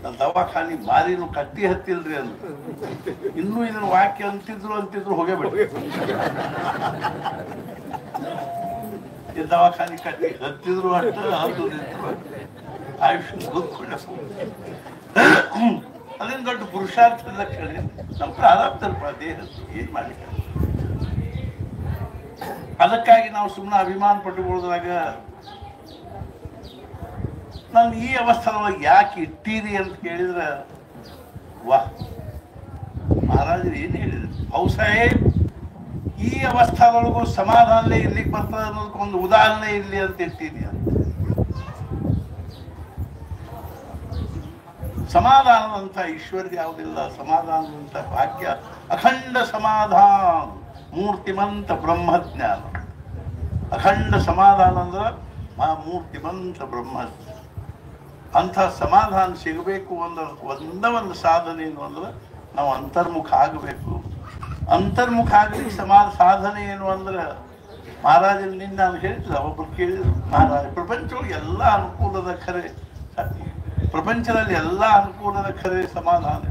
ನನ್ನ ದವಾಖಾನಿ ಮಾರಿನೂ ಕಟ್ಟಿ ಹತ್ತಿಲ್ರಿ ಅಂತ. ಇನ್ನೂ ಇದನ್ನು ವಾಕ್ಯ ಅಂತಿದ್ರು ಹೋಗೇಬಿಟ್ಟು ಈ ದವಾಖಾನಿ ಕಟ್ಟಿ ಹತ್ತಿದ್ರು ಅಷ್ಟ ಹತ್ತು ನಿಂತರು ಆಯುಷ್ಯ ಮುಗಿದ್ಕೊಂಡೆ. ಅದೇನು ದೊಡ್ಡ ಪುರುಷಾರ್ಥ ಲಕ್ಷಣ. ನಮ್ಮ ಪ್ರಾರಬ್ಧಲ್ಪ ದೇಹ ಏನ್ ಮಾಡ್ಲಿಕ್ಕೆ. ಅದಕ್ಕಾಗಿ ನಾವು ಸುಮ್ಮನೆ ಅಭಿಮಾನ ಪಟ್ಟುಕೊಳ್ಳೋದ್ರಾಗ ನಾನು ಈ ಅವಸ್ಥೆಯೊಳಗೆ ಯಾಕೆ ಇಟ್ಟೀರಿ ಅಂತ ಕೇಳಿದ್ರೆ, ವಾಹ್, ಮಹಾರಾಜರು ಏನು ಹೇಳಿದ್ರು. ಭಾವುಸಾಹೇಬ್ ಈ ಅವಸ್ಥೆದೊಳಗೂ ಸಮಾಧಾನಲೇ ಇರ್ಲಿಕ್ಕೆ ಬರ್ತದೆ ಅನ್ನೋದಕ್ಕೊಂದು ಉದಾಹರಣೆ ಇರಲಿ ಅಂತ ಇರ್ತೀನಿ ಅಂತ. ಸಮಾಧಾನದಂಥ ಈಶ್ವರ್ಯ ಯಾವುದಿಲ್ಲ, ಸಮಾಧಾನದಂಥ ಭಾಗ್ಯ ಅಖಂಡ ಸಮಾಧಾನ, ಮೂರ್ತಿಮಂತ ಬ್ರಹ್ಮಜ್ಞಾನ. ಅಖಂಡ ಸಮಾಧಾನ ಅಂದ್ರೆ ಮೂರ್ತಿಮಂತ ಬ್ರಹ್ಮಜ್ಞಾನ. ಅಂಥ ಸಮಾಧಾನ ಸಿಗಬೇಕು ಅಂದ್ರೆ ಒಂದು ಸಾಧನೆ ಏನು ಅಂದ್ರೆ ನಾವು ಅಂತರ್ಮುಖ ಆಗಬೇಕು. ಅಂತರ್ಮುಖ ಆಗಲಿಕ್ಕೆ ಸಾಧನೆ ಏನು ಅಂದ್ರೆ ಮಹಾರಾಜನಿಂದ ನಾನು ಹೇಳ್ತಿದ್ದೆ. ಒಬ್ಬರು ಕೇಳಿದ್ರು, ಮಹಾರಾಜ ಪ್ರಪಂಚದೊಳಗೆ ಎಲ್ಲ ಅನುಕೂಲದ ಖರೆ, ಪ್ರಪಂಚದಲ್ಲಿ ಎಲ್ಲ ಅನುಕೂಲದ ಖರೆ ಸಮಾಧಾನ.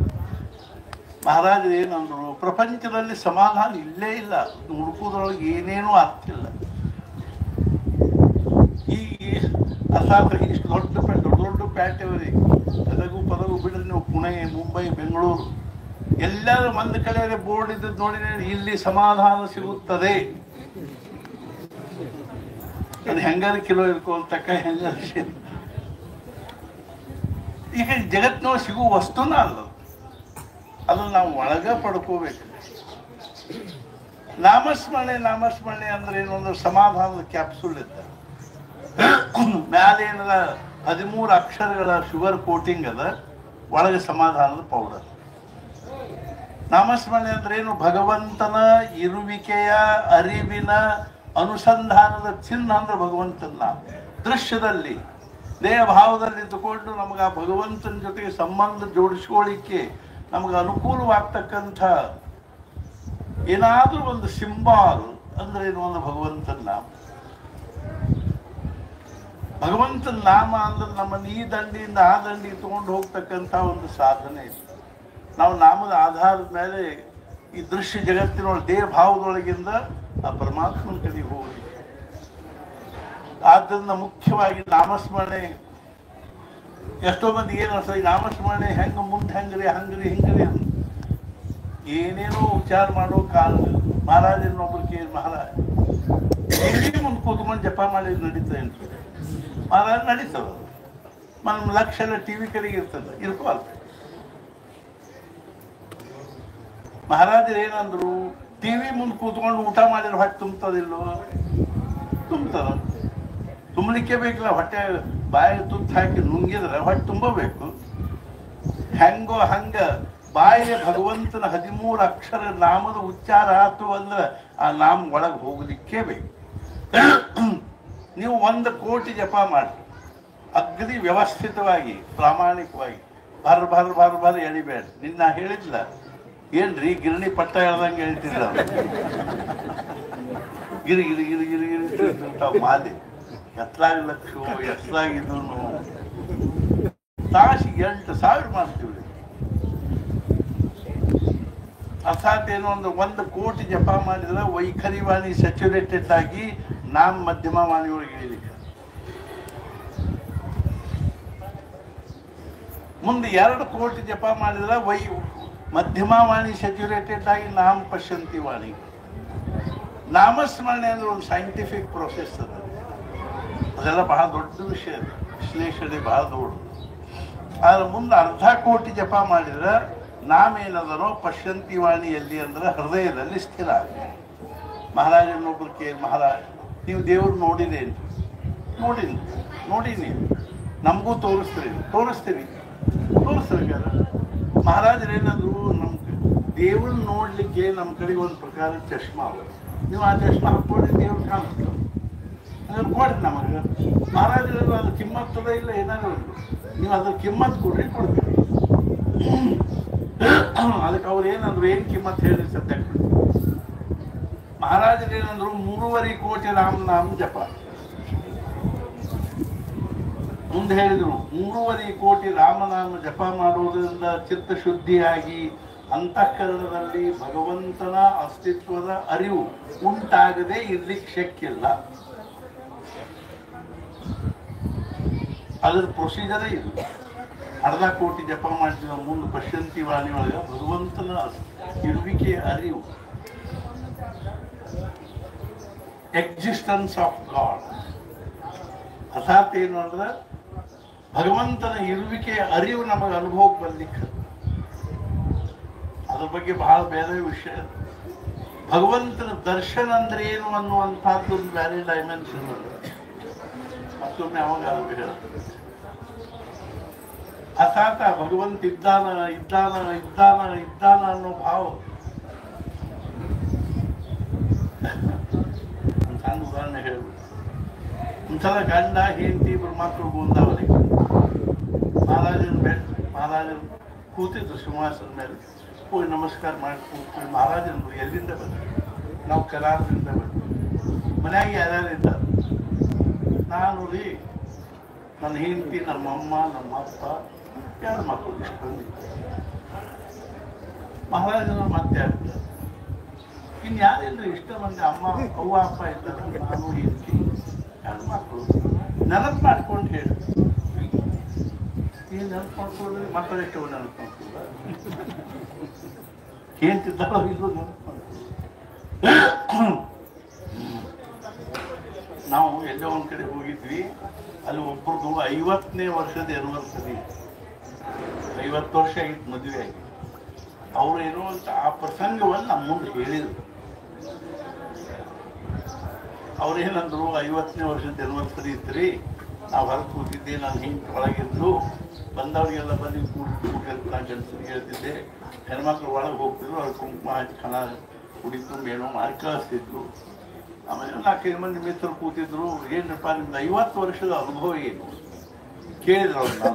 ಮಹಾರಾಜರು ಏನಂದ್ರು, ಪ್ರಪಂಚದಲ್ಲಿ ಸಮಾಧಾನ ಇಲ್ಲೇ ಇಲ್ಲ, ಹುಡುಕುವುದ್ರೊಳಗೆ ಏನೇನೂ ಆಗ್ತಿಲ್ಲ. ಈ ಅರ್ಥಾತ್ ಇಷ್ಟು ದೊಡ್ಡ ಪ್ಯಾಟೆವರಿ ಗದಗು ಪದವು ಬಿಟ್ಟರೆ ನೀವು ಪುಣೆ, ಮುಂಬೈ, ಬೆಂಗಳೂರು ಎಲ್ಲರೂ ಒಂದು ಕಡೆ ಬೋರ್ಡ್ ಇದ್ದದ್ದು ನೋಡಿದ್ರೆ ಇಲ್ಲಿ ಸಮಾಧಾನ ಸಿಗುತ್ತದೆ. ಅದು ಹೆಂಗಾರು ಕಿಲೋ ಇರ್ಕೊಳ್ತಕ್ಕ ಹೆಂಗಾರು ಈಗ ಜಗತ್ತಿನೊಳಗೆ ಸಿಗುವ ವಸ್ತುನ ಅಲ್ಲ, ಅದನ್ನು ನಾವು ಒಳಗ ಪಡ್ಕೋಬೇಕು. ನಾಮಸ್ಮರಣೆ ಅಂದ್ರೆ ಏನೊಂದು ಸಮಾಧಾನದ ಕ್ಯಾಪ್ಸೂಲ್ ಇದ್ದ ಮ್ಯಾಲೆ ಏನದ 13 ಅಕ್ಷರಗಳ ಶುಗರ್ ಕೋಟಿಂಗ್ ಅದ, ಒಳಗೆ ಸಮಾಧಾನದ ಪೌಡರ್. ನಾಮಸ್ಮರಣೆ ಅಂದ್ರೆ ಏನು? ಭಗವಂತನ ಇರುವಿಕೆಯ ಅರಿವಿನ ಅನುಸಂಧಾನದ ಚಿಹ್ನ ಅಂದ್ರೆ ಭಗವಂತನ ದೃಶ್ಯದಲ್ಲಿ ದೇಹ ಭಾವದಲ್ಲಿ ಇದ್ದುಕೊಂಡು ನಮಗೆ ಆ ಭಗವಂತನ ಜೊತೆಗೆ ಸಂಬಂಧ ಜೋಡಿಸ್ಕೊಳ್ಳಿಕ್ಕೆ ನಮಗೆ ಅನುಕೂಲವಾಗ್ತಕ್ಕಂಥ ಏನಾದ್ರೂ ಒಂದು ಸಿಂಬಾಲ್ ಅಂದ್ರೆ ಏನು? ಒಂದು ಭಗವಂತನ ನಾಮ. ಭಗವಂತನ ನಾಮ ಅಂದ್ರೆ ನಮ್ಮನ್ನು ಈ ದಂಡಿಯಿಂದ ಆ ದಂಡಿ ತಗೊಂಡು ಹೋಗ್ತಕ್ಕಂಥ ಒಂದು ಸಾಧನೆ ಇದೆ. ನಾವು ನಾಮದ ಆಧಾರದ ಮೇಲೆ ಈ ದೃಶ್ಯ ಜಗತ್ತಿನೊಳಗೆ ದೇಹ ಭಾವದೊಳಗಿಂದ ಆ ಪರಮಾತ್ಮನ ಕಡೆಗೆ ಹೋಗಿ. ಆದ್ದರಿಂದ ಮುಖ್ಯವಾಗಿ ನಾಮಸ್ಮರಣೆ ಎಷ್ಟೋ ಮಂದಿ ಏನು ಅನ್ಸ, ಈ ನಾಮಸ್ಮರಣೆ ಹೆಂಗ ಮುಂದೆ ಹೆಂಗ್ರಿ ಹಿಂಗ್ರಿ ಏನೇನೋ ವಿಚಾರ ಮಾಡೋ ಕಾಲ. ಮಹಾರಾಜನೊಬ್ರು ಕೇಳಿ, ಮಹಾರಾಜ ಮುಂದೆ ಕೂತ್ಕೊಂಡು ಜಪ ಮಾಡಿ ನಡೀತಾ ಇರ್ತದೆ. ಮಹಾರಾಜ ನಡೀತದ, ನಮ್ಮ ಲಕ್ಷ ಎಲ್ಲ ಟಿವಿ ಕಡೆಗೆ ಇರ್ತದೆ, ಇರ್ಕೋಲ್ಲ. ಮಹಾರಾಜರು ಏನಂದ್ರು, ಟಿವಿ ಮುಂದೆ ಕೂತ್ಕೊಂಡು ಊಟ ಮಾಡಿದ್ರೆ ಹೊಟ್ಟೆ ತುಂಬತದಿಲ್ಲೋ? ತುಂಬತದ. ತುಂಬಲಿಕ್ಕೆ ಬೇಕಲ್ಲ, ಹೊಟ್ಟೆ ಬಾಯಿಗೆ ತುತ್ತು ಹಾಕಿ ನುಂಗಿದ್ರೆ ಹೊಟ್ಟೆ ತುಂಬಬೇಕು. ಹೆಂಗೋ ಹಂಗ ಬಾಯಿಗೆ ಭಗವಂತನ 13 ಅಕ್ಷರ ನಾಮದ ಉಚ್ಚಾರ ಆತು ಅಂದ್ರೆ ಆ ನಾಮ ಒಳಗೆ ಹೋಗ್ಲಿಕ್ಕೆ ಬೇಕು. ನೀವು 1 ಕೋಟಿ ಜಪ ಮಾಡಿ ಅಗದಿ ವ್ಯವಸ್ಥಿತವಾಗಿ ಪ್ರಾಮಾಣಿಕವಾಗಿ ಭರ್ ಎಳಿಬೇಡ. ನಿನ್ನ ಹೇಳಿದ್ಲ ಏನ್ರಿ ಗಿರಣಿ ಪಟ್ಟ ಹೇಳ್ದಂಗೆ ಹೇಳ್ತಿದ್ರ, ಗಿರಿ ಗಿರಿ ಗಿರಿ ಗಿರಿ ಗಿರಿ ಮಾಲಿ ಎತ್ತಲಾಗಿ ಲಕ್ಷ ಎತ್ತಲಾಗಿದ್ದು ತಾಸಿಗೆ 8,000 ಮಾಡ್ತೀವಿ. ಅರ್ಥಾತ್ ಏನು? 1 ಕೋಟಿ ಜಪ ಮಾಡಿದ್ರೆ ವೈಖರಿ ವಾಣಿ ಸ್ಯಾಚುರೇಟೆಡ್ ಆಗಿ ನಾಮ ಮಧ್ಯಮ ವಾಣಿ ಒಳಗೆ ಇಳಿಲಿಕ್ಕೆ. ಮುಂದೆ 2 ಕೋಟಿ ಜಪ ಮಾಡಿದ್ರೆ ಮಧ್ಯಮ ವಾಣಿ ಸ್ಯಾಚುರೇಟೆಡ್ ಆಗಿ ನಾಮ ಪಶ್ಯಂತಿ ವಾಣಿ. ನಾಮಸ್ಮರಣೆ ಅಂದ್ರೆ ಒಂದು ಸೈಂಟಿಫಿಕ್ ಪ್ರೊಸೆಸ್ ಅದ. ಅದೆಲ್ಲ ಬಹಳ ದೊಡ್ಡ ವಿಷಯ, ವಿಶ್ಲೇಷಣೆ ಬಹಳ ದೊಡ್ಡ. ಆದ್ರೆ ಮುಂದೆ 1/2 ಕೋಟಿ ಜಪ ಮಾಡಿದ್ರೆ ನಾಮ ಏನದನೋ ಪಶ್ಯಂತಿ ವಾಣಿ ಎಲ್ಲಿ ಅಂದ್ರೆ ಹೃದಯದಲ್ಲಿ ಸ್ಥಿರ ಆಗಿದೆ. ಮಹಾರಾಜನೊಬ್ರು ಕೇಳಿ, ಮಹಾರಾಜ ನೀವು ದೇವ್ರು ನೋಡಿದೇನು? ನೋಡೀನಿ. ನಮಗೂ ತೋರಿಸ್ತೀವಿ. ಮಹಾರಾಜರೇನಂದ್ರು, ನಮ್ಮ ದೇವ್ರನ್ನ ನೋಡ್ಲಿಕ್ಕೆ ನಮ್ಮ ಕಡೆಗೆ ಒಂದು ಪ್ರಕಾರ ಚಶ್ಮಾ ಅವ. ನೀವು ಆ ಚಶ್ಮಾ ಹಾಕ್ಕೊಡಿ, ದೇವ್ರು ಕಾಣಿಸ್ತಾವ. ಅದನ್ನು ಕೊಡ್ರಿ ನಮಗೆ. ಮಹಾರಾಜರು ಅದು ಕಿಮ್ಮತ್ತದ ಇಲ್ಲ ಏನಾದ್ರು ನೀವು ಅದ್ರ ಕಿಮ್ಮತ್ ಕೊಡ್ರಿ, ಕೊಡ್ತೀವಿ. ಅದಕ್ಕೆ ಅವ್ರು ಏನಂದ್ರು, ಏನು ಕಿಮ್ಮತ್ ಹೇಳಿ ಸದ್ಯ. ಮಹಾರಾಜರೇನಂದ್ರು 3.5 ಕೋಟಿ ರಾಮನಾಮ ಜಪ. ಮುಂದೆ ಹೇಳಿದ್ರು 3.5 ಕೋಟಿ ರಾಮನಾಮ ಜಪ ಮಾಡುವುದರಿಂದ ಚಿತ್ತಶುದ್ಧಿಯಾಗಿ ಅಂತಃಕರಣದಲ್ಲಿ ಭಗವಂತನ ಅಸ್ತಿತ್ವದ ಅರಿವು ಉಂಟಾಗದೆ ಇರ್ಲಿಕ್ಕೆ ಶಕ್ಯಿಲ್ಲ. ಅದರ ಪ್ರೊಸೀಜರೇ ಇದು. 1/2 ಕೋಟಿ ಜಪ ಮಾಡಿದ ಮುಂದೆ ಪಶ್ಯಂತಿ ವಾಣಿ ಒಳಗೆ ಭಗವಂತನ ಇರುವಿಕೆಯ ಅರಿವು, ಎಕ್ಸಿಸ್ಟೆನ್ಸ್ ಆಫ್ ಗಾಡ್. ಅರ್ಥಾತ್ ಏನು ಅಂದ್ರೆ ಭಗವಂತನ ಇರುವಿಕೆಯ ಅರಿವು ನಮಗೆ ಅನುಭವಕ್ಕೆ ಬರ್ಲಿಕ್ಕೆ. ಅದ್ರ ಬಗ್ಗೆ ಬಹಳ ಬೇರೆ ವಿಷಯ. ಭಗವಂತನ ದರ್ಶನ ಅಂದ್ರೆ ಏನು ಅನ್ನುವಂಥದ್ದು ಒಂದು ಬೇರೆ ಡೈಮೆನ್ಷನ್ ಅದ. ಮತ್ತೊಮ್ಮೆ ಅವಾಗ ಹೇಳ್ತದೆ. ಅರ್ಥಾತ್ ಭಗವಂತ ಇದ್ದಾನ ಅನ್ನೋ ಭಾವ. ಸಣ್ಣ ಉದಾಹರಣೆ ಹೇಳ್ಬಿಟ್ಟು, ಒಂದ್ಸಲ ಗಂಡ ಹೆಂಡತಿ ಇಬ್ಬರು ಮಕ್ಕಳು ಬಂದವರಿಗೆ ಮಹಾರಾಜರು ಕೂತಿದ್ರು ಸಿಂಹಾಸನ ಮೇಲೆ. ಹೋಗಿ ನಮಸ್ಕಾರ ಮಾಡಿ ಕೂತ್ಕೊಂಡು ಮಹಾರಾಜರು ಎಲ್ಲಿಂದ ಬಂದ್ರು? ನಾವು ಕರಾರದಿಂದ ಬಂದ್ವಿ. ಮನ್ಯಾಗ ಯಾರ್ಯಾರು ಇದ್ದಾರೆ? ನಾನು ರೀ, ನನ್ನ ಹೆಂಡತಿ, ನಮ್ಮಮ್ಮ, ನಮ್ಮ ಅಪ್ಪ, 2 ಮಕ್ಕಳು ಇಷ್ಟು ಬಂದಿದ್ದೆ. ಮಹಾರಾಜನ ಮತ್ತೆ ಆಗ್ತಾರೆ. ಇನ್ನು ಯಾರಿಲ್ರಿ, ಇಷ್ಟ ಮಂದಿ ಅಮ್ಮ ಅವ್ವ ಅಪ್ಪ ಇದ್ದಾರೆ, ನಾನು ಹೆಂಡತಿ, 2 ಮಕ್ಕಳು. ನೆನಪು ಮಾಡ್ಕೊಂಡು ಹೇಳಿ. ಈ ನೆನಪು ಮಾಡ್ಕೊಂಡ್ರೆ ಮಕ್ಕಳು ಎಷ್ಟು ನೆನಪು ಮಾಡ್ಕೊಂಡ ಕೇಳ್ತಿದ್ದಾರೋ ಇಲ್ಲೋ ನಾವು ಎಲ್ಲೋ ಒಂದ್ ಕಡೆ ಹೋಗಿದ್ವಿ, ಅಲ್ಲಿ ಒಬ್ಬರದು 50ನೇ ವರ್ಷದ ಎನಿವರ್ಸರಿ, 50 ವರ್ಷ ಆಗಿತ್ತು ಮದುವೆ ಆಗಿ. ಅವ್ರು ಏನೋ ಅಂತ ಆ ಪ್ರಸಂಗವನ್ನು ನಮ್ಮ ಮುಂದೆ ಹೇಳಿದ್ರು. ಅವ್ರೇನಂದ್ರು, 50ನೇ ವರ್ಷದ ಎನಿವರ್ಸರಿ ಇದ್ರಿ, ನಾವು ಹೊರಗೆ ಕೂತಿದ್ದೆ, ನಾನು ಹಿಂಗೆ ಒಳಗಿದ್ದು ಬಂದವರಿಗೆಲ್ಲ ಬಂದು ಕೂಡಿರ್ತ ಗಂಡಸರಿಗೆ ಹೇಳ್ತಿದ್ದೆ, ಹೆಣ್ಮಕ್ಳು ಒಳಗೆ ಹೋಗ್ತಿದ್ರು, ಅವ್ರು ಕುಂಕುಮ ಹಚ್ಚಿ ಕಣ ಕುಡಿತು ಏನೋ ಮಾಡಿ ಕಳಿಸ್ತಿದ್ರು. ಆಮೇಲೆ 4-5 ಮಂದಿ ಮಿತ್ರರು ಕೂತಿದ್ರು, ಏನಪ್ಪ ನಿಮ್ದು 50 ವರ್ಷದ ಅನುಭವ ಏನು ಕೇಳಿದ್ರು ಅವ್ರು.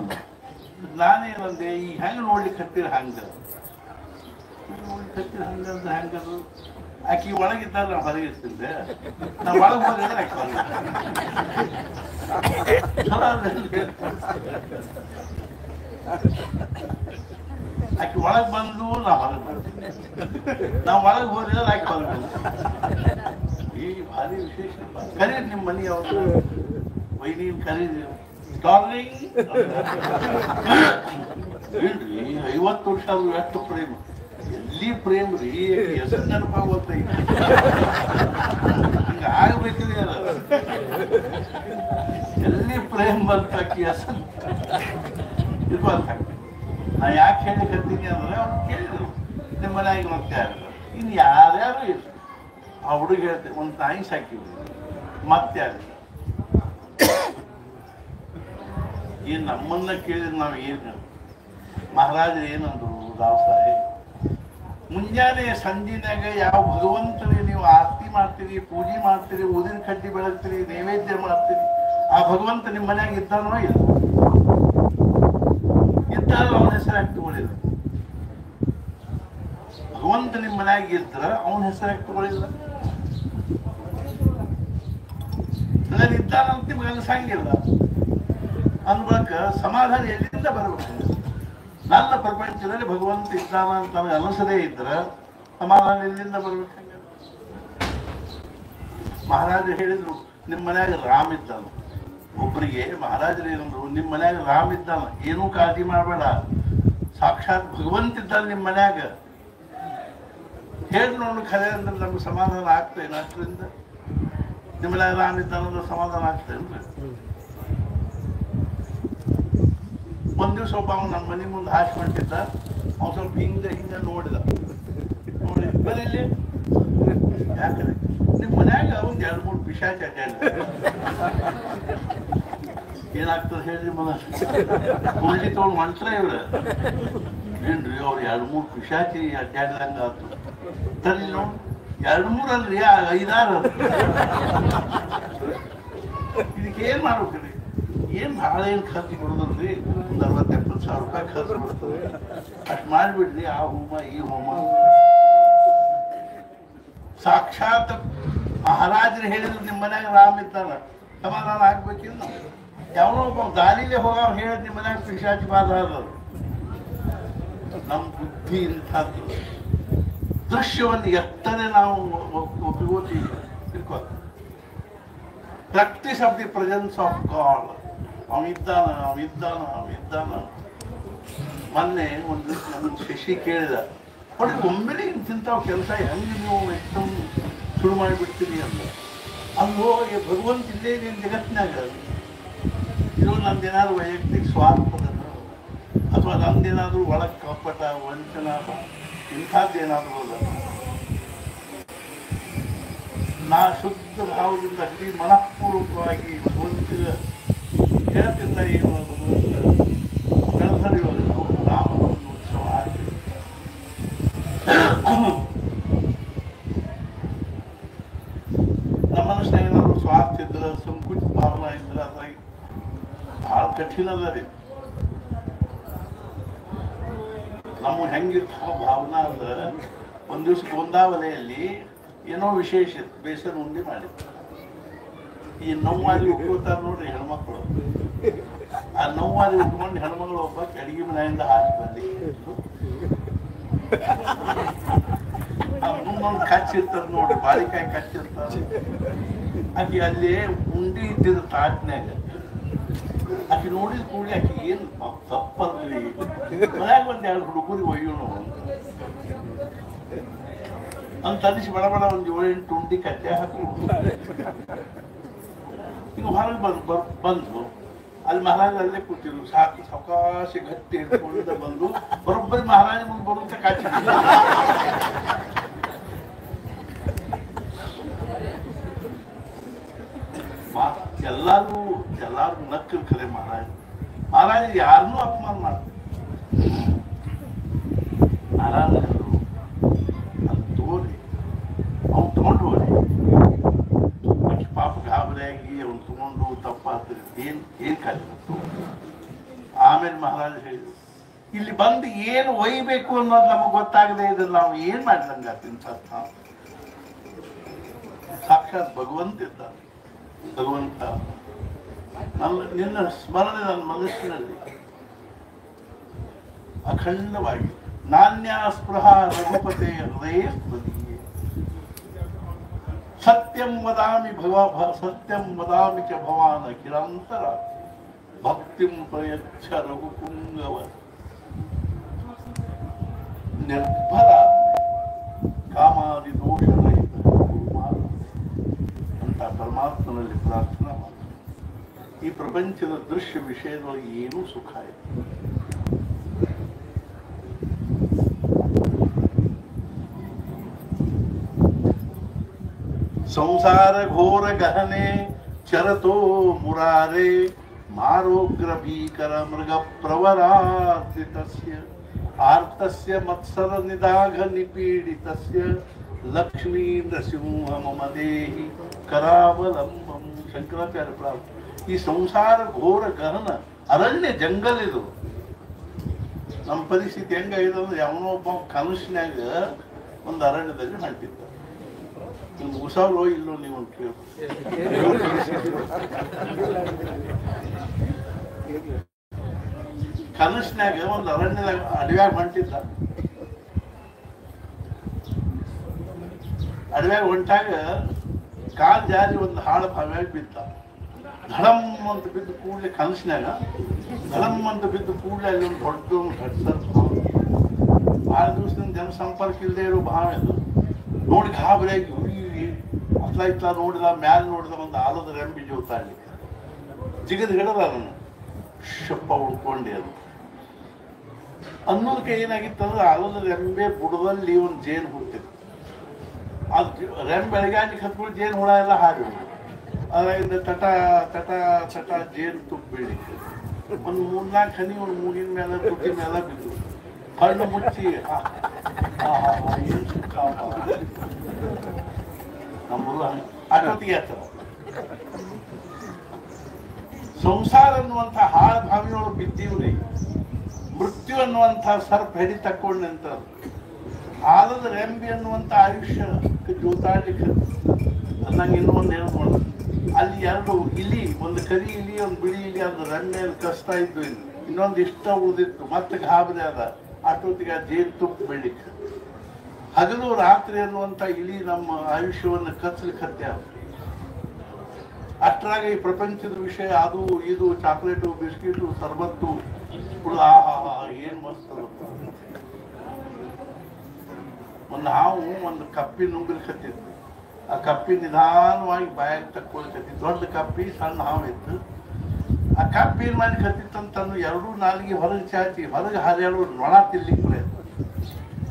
ನಾನೇನಂದೆ, ಈ ಹೆಂಗೆ ನೋಡ್ಲಿಕ್ಕೆ ಹತ್ತಿರ ಹಂಗೆ ನೋಡ್ಲಿಕ್ಕೆ ಹತ್ತಿರ ಹಂಗಂದ್ರೆ ಹೆಂಗದು, ಆಕೆ ಒಳಗಿದ್ದಾಗ ನಾವು ಹೊರಗಿರ್ತಿದ್ದೆ, ನಾವು ಒಳಗೆ ಹೋಗಿದ್ರೆ ಆಕೆ ಆಕೆ ಒಳಗೆ ಬಂದು ನಾವು ಹೊರಗೆ ಬರ್ತೀವಿ, ನಾವು ಒಳಗೆ ಹೋದ್ರೆ ಆಕೆ ಹೊರಗೆ ಈ ಭಾರಿ ವಿಶೇಷ. ಕರೀರಿ ನಿಮ್ಮ ಮನೆಯವ್ರು, ವೈನಿ ಕರೀರಿ, ಡಾರ್ಲಿಂಗ್ ಹೇಳ್ರಿ. 50 ವರ್ಷ ಆದ್ರೂ ಎಷ್ಟು ಪ್ರೇಮ, ಎಲ್ಲಿ ಪ್ರೇಮ ರೀ, ಹೆಸರು ನೆನಪಾಗುತ್ತೆ. ಹಿಂಗ ಆಗ್ಬೇಕ್ರಿ, ಎಲ್ಲಿ ಪ್ರೇಮ ಬಂತಾಕಿ ಹೆಸರು ಇರ್ಬಾರ್ದು. ನಾ ಯಾಕೆ ಹೇಳಿಕತ್ತೀನಿ ಅಂದ್ರೆ, ಅವ್ರು ಕೇಳಿದ್ರು ನಿಮ್ಮ ಮನೆಯಾಗಿ ಮತ್ತೆ ಯಾರು, ಇನ್ನು ಯಾರ್ಯಾರು ಇಲ್ಲ. ಆ ಹುಡುಗ ಹೇಳ್ತೇವೆ, ಒಂದು ನಾಯಿ ಸಾಕಿದ್ರು, ಮತ್ತೆ ಯಾರು ಏನ್ ನಮ್ಮನ್ನ ಕೇಳಿದ್ರೆ ನಾವು ಏನು, ಮಹಾರಾಜರು ಏನಂದ್ರು, ರಾವ್ ಸಾಹೇಬ್, ಮುಂಜಾನೆ ಸಂಜಿನಾಗ ಯಾವ ಭಗವಂತನಿಗೆ ನೀವು ಆರತಿ ಮಾಡ್ತೀರಿ, ಪೂಜೆ ಮಾಡ್ತೀರಿ, ಊದಿನ ಕಡ್ಡಿ ಬೆಳಗ್ತೀರಿ, ನೈವೇದ್ಯ ಮಾಡ್ತೀರಿ, ಆ ಭಗವಂತ ನಿಮ್ಮ ಮನ್ಯಾಗ ಇದ್ದಾನೋ ಇಲ್ಲ? ಇದ್ದಾಗ ಅವನ ಹೆಸರು ಯಾಕೆ ತಗೊಳ್ಳಿಲ್ಲ? ಭಗವಂತ ನಿಮ್ಮ ಮನ್ಯಾಗ ಇದ್ರ ಅವನ ಹೆಸರು ಯಾಕೆ ತಗೊಳ್ಳಿಲ್ಲ? ಇದ್ದಾನಂತ ನಿಮ್ಗೆ ಅನ್ಸಂಗಿಲ್ಲ ಅನ್ಬೇಕ. ಸಮಾಧಾನ ಎಲ್ಲಿಂದ ಬರ್ಬೇಕು? ನನ್ನ ಪ್ರಪಂಚದಲ್ಲಿ ಭಗವಂತ ಇದ್ದಾನ ಅಂತ ನಮಗೆ ಅನಿಸದೇ ಇದ್ರ ಸಮಾಧಾನ ಎಲ್ಲಿಂದ ಬರ್ಬೇಕು? ಮಹಾರಾಜರು ಹೇಳಿದ್ರು, ನಿಮ್ಮ ಮನ್ಯಾಗ ರಾಮ್ ಇದ್ದಾನ. ಒಬ್ಬರಿಗೆ ಮಹಾರಾಜರು ಏನಂದ್ರು, ನಿಮ್ಮ ಮನ್ಯಾಗ ರಾಮ್ ಇದ್ದಾನ, ಏನೂ ಕಾಳಜಿ ಮಾಡಬೇಡ, ಸಾಕ್ಷಾತ್ ಭಗವಂತ ಇದ್ದಾನ ನಿಮ್ಮ ಮನ್ಯಾಗ. ಹೇಳಿ ನೋಡು, ಖರೆ ಅಂದ್ರೆ ನಮ್ಗೆ ಸಮಾಧಾನ ಆಗ್ತೇನೆ. ಅಷ್ಟರಿಂದ ನಿಮ್ಮ ಮನ್ಯಾಗ ರಾಮ್ ಇದ್ದಾನಂದ್ರೆ ಸಮಾಧಾನ ಆಗ್ತೇನ್ರಿ? ಒಂದ್ ದಿವ್ಸ ಒಬ್ಬ ಅವ್ನು ನಮ್ಮ ಮನೆ ಮುಂದೆ ಹಾಸ್ಕೊಂಡಿದ್ದ, ಅವ್ನು ಸ್ವಲ್ಪ ಹಿಂಗ ನೋಡಿದ, ನೋಡಿ ಬರೀಲಿ, ಯಾಕಂದ್ರೆ ನಿಮ್ಮ ಮನ್ಯಾಗ ಒಂದ್ 2-3 ಪಿಶಾಚಿ ಅಡ್ಡಾಡ ಏನಾಗ್ತದೆ ಹೇಳ್ರಿ, ಮಗ ಗುಳ್ಳಿ ತೊಗೊಂಡು ಮಂತ್ರ ಇವ್ರ ಏನ್ರಿ, ಅವ್ರು 2-3 ಪಿಶಾಚಿ ಅಡ್ಡಾಡ್ದಂಗ ಆತು. ತಲ್ಲಿ ನೋಡಿ, 2-3 ಅಲ್ರಿ, 5-6 ಇದಕ್ಕೆ ಏನ್ ಮಾಡ್ಬೇಕ್ರಿ? ಏನ್ ಭಾಳ ಏನ್ ಖರ್ಚು ಬರೋದಲ್ರಿ, ಒಂದು 60-70 ಸಾವಿರ ರೂಪಾಯಿ ಖರ್ಚು ಬರ್ತದೆ. ಅಷ್ಟು ಮಾಡಿಬಿಡ್ರಿ, ಆ ಹೋಮ ಈ ಹೋಮ. ಸಾಕ್ಷಾತ್ ಮಹಾರಾಜರು ಹೇಳಿದ್ರು, ನಿಮ್ಮ ಮನ್ಯಾಗ ರಾಮ್ ಇದ್ದಾನ, ಸಮಾಧಾನ ಆಗ್ಬೇಕಿಲ್ಲ. ಯಾವನೋ ಒಬ್ಬ ದಾರಿಲೇ ಹೋಗ ಹೇಳಿದ್ ನಿಮ್ಮ ಮನ್ಯಾಗ ಪಿಶಾಚಿ ಬಾಧ ಅದ. ನಮ್ಮ ಬುದ್ಧಿ ಇಂಥದ್ದು. ದೃಶ್ಯವನ್ನು ಎತ್ತನೆ ನಾವು ಒಪ್ಪಿಗೋತೀವಿ. Practice of the presence of God. ಅವಿದ್ದಾನ. ಮೊನ್ನೆ ಒಂದು ನನ್ನ ಶಶಿ ಕೇಳಿದ, ನೋಡಿ ಒಮ್ಮೆಲೆ ಇಂತಿಂತಾವ್ ಕೆಲಸ ಹೆಂಗೆ ನೀವು ಎಷ್ಟು ಶುರು ಮಾಡಿಬಿಡ್ತೀರಿ ಅಂತ. ಅಲ್ಲೋ ಭಗವಂತ ಇಲ್ಲೇ ನೀನು ಜಗತ್ತಿನಾಗ, ಇದು ನಂದೇನಾದ್ರು ವೈಯಕ್ತಿಕ ಸ್ವಾರ್ಥದ ಅಥವಾ ನಂದೇನಾದ್ರೂ ಒಳಗೆ ಕಪಟ ವಂಚನ ಇಂಥದ್ದೇನಾದ್ರೂ ಅದ. ನಾ ಶುದ್ಧ ಭಾವದಿಂದ ಅತಿ ಮನಃಪೂರ್ವಕವಾಗಿ ಭಗವಂತಗ ಹೇಳ್ತಿಲ್ಲ, ಏನು ಕಳೆದರಿಯೋದು ರಾಮನನ್ನು ಉತ್ಸವ ಆಗ್ತದೆ. ನಮ್ಮ ಮನಸ್ಸಿನಾಗ ಏನಾದ್ರು ಸ್ವಾರ್ಥ ಇದ್ರೆ, ಸಂಕುಚಿತ ಭಾವನೆ ಇದ್ರೆ ಅದ್ರಾಗ ಭಾಳ ಕಠಿಣ ಅದ ರೀ. ನಮ್ಮ ಹೆಂಗಿರ್ತಾವ ಭಾವನಾ ಅಂದ್ರೆ, ಒಂದ್ ದಿವ್ಸ ಗೋಂದಾವಲೆಯಲ್ಲಿ ಏನೋ ವಿಶೇಷ ಬೇಸರ ಉಂಡಿ ಮಾಡಿದ್ರು. ಈ ನೋವಾಗಿ ಉಟ್ಕೋತಾರ ನೋಡ್ರಿ ಹೆಣ್ಮಕ್ಳು, ಆ ನೋವಾಗಿ ಉಟ್ಕೊಂಡು ಹೆಣ್ಮಗಳು ಒಬ್ಬ ಅಡಿಗೆ ಮನೆಯಿಂದ ಹಾಕಿ ಬಂದಿ, ಮುಂದೊಂದು ಕಚ್ಚಿರ್ತಾರ ನೋಡ್ರಿ, ಬಾಳಿಕಾಯಿ ಕಚ್ಚಿರ್ತಾರ. ಆಕಿ ಅಲ್ಲಿ ಉಂಡಿ ಇದ್ದಿದ್ರು ತಾಟ್ನ್ಯಾಗ. ಆಕಿ ನೋಡಿದ ಕೂಡಲೇ ಆಕಿ ಏನು ತಪ್ಪಲ್ರಿ, ಮನ್ಯಾಗ ಒಂದು 2 ಹುಡುಗರಿಗೆ ಒಯ್ಯೋಣ ಅಂತ ಅನಿಸಿ ಬಡ ಬಡ ಒಂದು 7-8 ಉಂಡಿ ಕಚ್ಚೆ ಹಾಕಿ ಈಗ ಹೊರಗೆ ಬಂದು ಅಲ್ಲಿ ಮಹಾರಾಜ ಅಲ್ಲೇ ಕೂತಿದ್ರು. ಸಾಕು ಸಾವಕಾಶ ಗಟ್ಟಿ ಹಿಡ್ಕೊಂಡು ಬಂದು ಬರೋಬ್ಬರಿ ಮಹಾರಾಜ ಮುಂದೆ ಬರುವಂತ ಕಾಚಿ ಎಲ್ಲಾರು ನಕ್ಕರು ಖರೆ ಮಹಾರಾಜ ಯಾರನ್ನೂ ಅಪಮಾನ ಮಾಡ್ತಾರೆ. ಮಹಾರಾಜ ಅದು ತಗೋರಿ ಅವ್ನು ತಗೊಂಡು ಹೋಗಿ ಪಾಪ ಗಾಬರಿಯಾಗಿ ಅವ್ನು ತಗೊಂಡು ತಪ್ಪಾಗ್ತದೆ ಏನ್ ಕಾಲಿತ್ತು. ಆಮೇಲೆ ಮಹಾರಾಜ ಹೇಳಿದ್ರು, ಇಲ್ಲಿ ಬಂದು ಏನು ಒಯ್ಬೇಕು ಅನ್ನೋದು ನಮಗೆ ಗೊತ್ತಾಗದೆ ಇದನ್ನ ನಾವು ಏನ್ ಮಾಡ್ದಂಗಾಗ್ತೀನಿ ಸರ್. ಸಾಕ್ಷಾತ್ ಭಗವಂತ ಇದ್ದಾನೆ. ಭಗವಂತ ನಿನ್ನ ಸ್ಮರಣೆ ನನ್ನ ಮನಸ್ಸಿನಲ್ಲಿ ಅಖಂಡವಾಗಿ ನಾಣ್ಯ ಸ್ಪೃಹ ರಘುಪತೆ ಹೃದಯ ಸ್ಮೃತಿಯೇ ಸತ್ಯಂ ವದಾಮಿ ಚ ಭವಾನ್ ಅಖಿಲಾಂತರ ಭಕ್ತಿಂ ಪ್ರಯಚ್ಛ ರಘುಪುಂಗವ ನಿರ್ಭರ ಕಾಮಾದಿ ದೋಷರಹಿತ ಅಂತ ಪರಮಾತ್ಮನಲ್ಲಿ ಪ್ರಾರ್ಥನಾ ಮಾಡಿ. ಈ ಪ್ರಪಂಚದ ದೃಶ್ಯ ವಿಷಯದೊಳಗೆ ಏನೂ ಸುಖ ಇದೆ. ಸಂಸಾರ ಘೋರ ಗಹನೆ ಚರತೋ ಮುರಾರೆ ಮಾರೋಗ್ರ ಭೀಕರ ಮೃಗ ಪ್ರವರಾರ್ಧಿತಸ್ಯ ಆರ್ತಸ್ಯ ಮತ್ಸರ ನಿದಾಘ ನಿಪೀಡಿತಸ್ಯ ಲಕ್ಷ್ಮೀ ನೃಸಿಂಹ ಮಮ ದೇಹಿ ಕರಾವಲಂಬಂ. ಶಂಕರಾಚಾರ್ಯ ಪ್ರಾರ್ಥನೆ. ಈ ಸಂಸಾರ ಘೋರ ಗಹನ ಅರಣ್ಯ ಜಂಗಲ್ ಇದು. ನಮ್ಮ ಪರಿಸ್ಥಿತಿ ಹೆಂಗಾಗಿದೆ ಅಂದ್ರೆ ಯಾವನೋ ಒಬ್ಬ ಕನಸಿನಾಗ ಒಂದು ಅರಣ್ಯದಲ್ಲಿ ಹೊಂಟಿದ್ದ. ನೀವು ಮುಗಿಸೋಲ್ಲೋ ಇಲ್ಲೋ ನೀವು ಅಂತ ಕೇಳಿ ಕನಸಿನಾಗ ಒಂದು ಅರಣ್ಯದಾಗ ಅಡವ್ಯಾಗ ಹೊಂಟಿದ್ದ. ಅಡವ್ಯಾಗ ಹೊಂಟಾಗ ಕಾಲ್ ಜಾರಿ ಒಂದು ಹಾಳು ಬಾವ್ಯಾಗ ಬಿದ್ದ. ಧಡಂ ಅಂತ ಬಿದ್ದು ಕೂಡಲೇ ಕನಸಿನಾಗ ಧಡಂ ಅಂತ ಬಿದ್ದು ಕೂಡಲೇ ಅಲ್ಲಿ ಒಂದು ದೊಡ್ಡ ಭಾಳ ದಿವಸದಿಂದ ಜನಸಂಪರ್ಕ ಇಲ್ಲದೆ ಇರೋ ಭಾವ ಅದು. ನೋಡಿ ಗಾಬರಿಯಾಗಿ ಇತ್ಲ ನೋಡಿದ ಮ್ಯಾಲ ನೋಡಿದ ಒಂದು ಆಲದ ರೆಂಬಿ ಜೋತಾಡ್ಲಿ ಜಿಗದ್ ಹಿಡದ ಅದನ್ನು ಶಪ್ಪ ಉಳ್ಕೊಂಡೆ ಅದು ಅನ್ನೋದಕ್ಕೆ ಏನಾಗಿತ್ತಂದ್ರೆ ಆಲದ ರೆಂಬೆ ಬುಡದಲ್ಲಿ ಒಂದು ಜೇನು ಹುಟ್ಟಿತ್ತು. ಅದು ರೆಂಬೆ ಬೆಳಗಾಗ್ಲಿಕ್ಕೆ ಹತ್ಕೊಂಡು ಜೇನು ಹುಳ ಎಲ್ಲ ಹಾರಿ ಅದರಿಂದ ತಟ ತಟ ತಟ ಜೇನು ತುಪ್ಪ ಬೀಳಿತ್ತು. ಒಂದು 3-4 ಹನಿ ಒಂದು ಮೂಗಿನ ಮೇಲೆ ತುಪ್ಪಿನ ಮೇಲೆ ಬಿದ್ದು ಕಣ್ಣು ಮುಚ್ಚಿ ಏನು ಸುಖ ನಮ್ಮದು ಅಟೋತಿಗೆ ಆಗ್ತದೆ. ಸಂಸಾರ ಅನ್ನುವಂಥ ಹಾಳ ಭಾವಿಯೊಳಗೆ ಬಿದ್ದೀವ್ರಿ. ಮೃತ್ಯು ಅನ್ನುವಂಥ ಸರ್ಪ ಹೆಡಿ ತಕ್ಕೊಂಡು ನಿಂತದ್ದು. ಆಲದ ರೆಂಬಿ ಅನ್ನುವಂಥ ಆಯುಷ್ಯ ಜೋತಾಡ್ಲಿಕ್ಕೆ ನಂಗೆ ಇನ್ನೊಂದು ಹೇಳ್ಬೋದು. ಅಲ್ಲಿ 2 ಇಲಿ, ಒಂದು ಕರಿ ಇಲಿ ಒಂದು ಬಿಳಿ ಇಲಿ, ಅದು ರೆಂಬೆಯಲ್ಲಿ ಕಸ್ತಾ ಇದ್ದು. ಇನ್ನೊಂದು ಇಷ್ಟ ಉಳಿದಿತ್ತು. ಮತ್ತೆ ಗಾಬರಿ ಅದ ಅಟೋತಿಗೆ ಜೇನು ತುಪ್ಪ ಬೆಳಿಕ್ಕೆ. ಹಗಲು ರಾತ್ರಿ ಅನ್ನುವಂಥ ಇಲಿ ನಮ್ಮ ಆಯುಷ್ಯವನ್ನು ಕಚ್ಚಲಿಕ್ಕೆ ಹತ್ಯಾವ. ಅಷ್ಟರಾಗ ಈ ಪ್ರಪಂಚದ ವಿಷಯ ಅದು ಇದು ಚಾಕ್ಲೇಟು ಬಿಸ್ಕಿಟು ಸರ್ಬತ್ತು ಏನ್ ಮಸ್ತ್. ಒಂದು ಹಾವು ಒಂದು ಕಪ್ಪಿ ನುಗ್ಗಲಿಕತ್ತಿತ್ತು. ಆ ಕಪ್ಪಿ ನಿಧಾನವಾಗಿ ಬಾಯಾಗ ತಕ್ಕೊಳ್ಕತ್ತಿತ್ತು. ದೊಡ್ಡ ಕಪ್ಪಿ, ಸಣ್ಣ ಹಾವು ಇತ್ತು. ಆ ಕಪ್ಪಿ ಏನ್ ಮಾಡಿ ಕತ್ತಿತ್ತಂತ 2 ನಾಲಿಗೆ ಹೊರಗೆ ಚಾಚಿ ಹೊರಗೆ ಹಾರ್ಯಾಡೋ ನೊಣ ತಿನ್ಲಿಕ್ಕೆ ಪ್ರಯತ್ನ.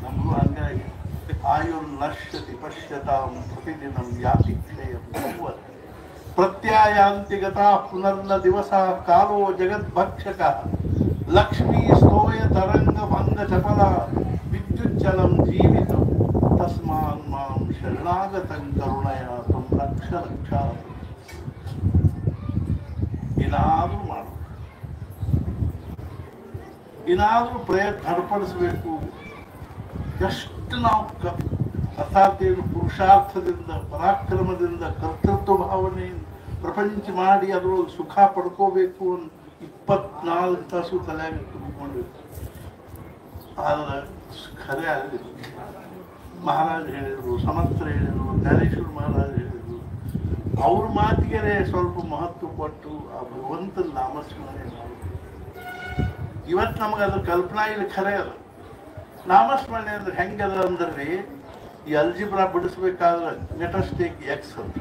ನಮಗೂ ಹಂಗಾಗಿ ಆಯುರ್ನಶ್ಯತಿ ಪಶ್ಯತಾಂ ಪ್ರತಿದಿನಂ ಯಾತಿ ಕ್ಷಯಂ ಪ್ರತ್ಯಾಯಾಂತಿ ಗತಾ ಪುನರ್ನ ದಿವಸ ಕಾಲೋ ಜಗದ್ಭಕ್ಷಕ ಲಕ್ಷ್ಮೀ ಸ್ತೋಯ ತರಂಗ ಭಂಗ ಚಪಲ ವಿದ್ಯುಚ್ಚಲಂ ಜೀವಿತಂ ತಸ್ಮಾನ್ ಮಾಂ ಶರಣಾಗತಂ ಕರುಣಯ ತ್ವಂ ರಕ್ಷ ರಕ್ಷ. ಏನಾದ್ರೂ ಮಾಡು, ಏನಾದ್ರೂ ಪ್ರಯತ್ನ ಹಡಪಡಿಸಬೇಕು. ಎಷ್ಟು ನಾವು ಅರ್ಥಾತ್ ಏನು ಪುರುಷಾರ್ಥದಿಂದ ಪರಾಕ್ರಮದಿಂದ ಕರ್ತೃತ್ವ ಭಾವನೆಯಿಂದ ಪ್ರಪಂಚ ಮಾಡಿ ಅದರೊಳಗೆ ಸುಖ ಪಡ್ಕೋಬೇಕು ಅಂತ 24 ತಾಸು ತಲೆಯಾಗ ತುಂಬಿಕೊಂಡಿರ್ತೀವಿ. ಆದರೆ ಖರೆ ಆಗಲಿಲ್ಲ. ಮಹಾರಾಜ ಹೇಳಿದರು, ಸಮರ್ಥ ಹೇಳಿದರು, ಜ್ಞಾನೇಶ್ವರ ಮಹಾರಾಜ ಹೇಳಿದರು. ಅವ್ರ ಮಾತಿಗೆ ಸ್ವಲ್ಪ ಮಹತ್ವ ಕೊಟ್ಟು ಆ ಭಗವಂತನ ನಾಮಸ್ಮರಣೆ ಮಾಡಿ ಇವತ್ತು ನಮಗೆ ಅದ್ರ ಕಲ್ಪನಾ ಇಲ್ಲಿ ಖರೆ ಅದ. ನಾಮಸ್ಮರಣೆ ಅಂದ್ರೆ ಹೆಂಗದ ಅಂದ್ರೆ ಈ ಅಲ್ಜಿಬ್ರಾ ಬಿಡಿಸ್ಬೇಕಾದ್ರೆ ನೆಟಸ್ಟೇಕ್ ಎಕ್ಸ್ ಅಂತ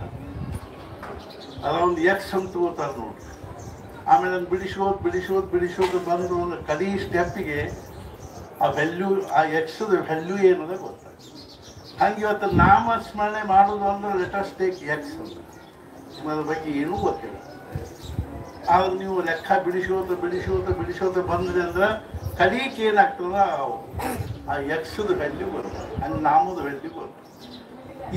ಅದೊಂದು ಎಕ್ಸ್ ಅಂತ ತಗೋತಾರೆ ನೋಡ್ರಿ. ಆಮೇಲೆ ಅದನ್ನು ಬಿಡಿಸೋದು ಬಂದು ಒಂದು ಕಡಿ ಸ್ಟೆಪ್ಪಿಗೆ ಆ ವ್ಯಾಲ್ಯೂ, ಆ ಎಕ್ಸ್ದ ವ್ಯಾಲ್ಯೂ ಏನದ ಗೊತ್ತಾಗ್ತದೆ. ಹಂಗೆ ಇವತ್ತು ನಾಮಸ್ಮರಣೆ ಮಾಡೋದು ಅಂದ್ರೆ ಲೆಟಸ್ಟೇಕ್ ಎಕ್ಸ್ ಅಂತ. ಅದ್ರ ಬಗ್ಗೆ ಏನೂ ಗೊತ್ತಿಲ್ಲ. ಆದ್ರೆ ನೀವು ಲೆಕ್ಕ ಬಿಡಿಸೋದು ಬಂದ್ರಿ ಅಂದ್ರೆ ಕಲಿಕೆ ಏನಾಗ್ತದ ಆ ಎಕ್ಸ್ದ ವ್ಯಾಲ್ಯೂ ಬರ್ತದೆ, ಹಂಗೆ ನಾಮದ ವ್ಯಾಲ್ಯೂ ಬರ್ತದೆ.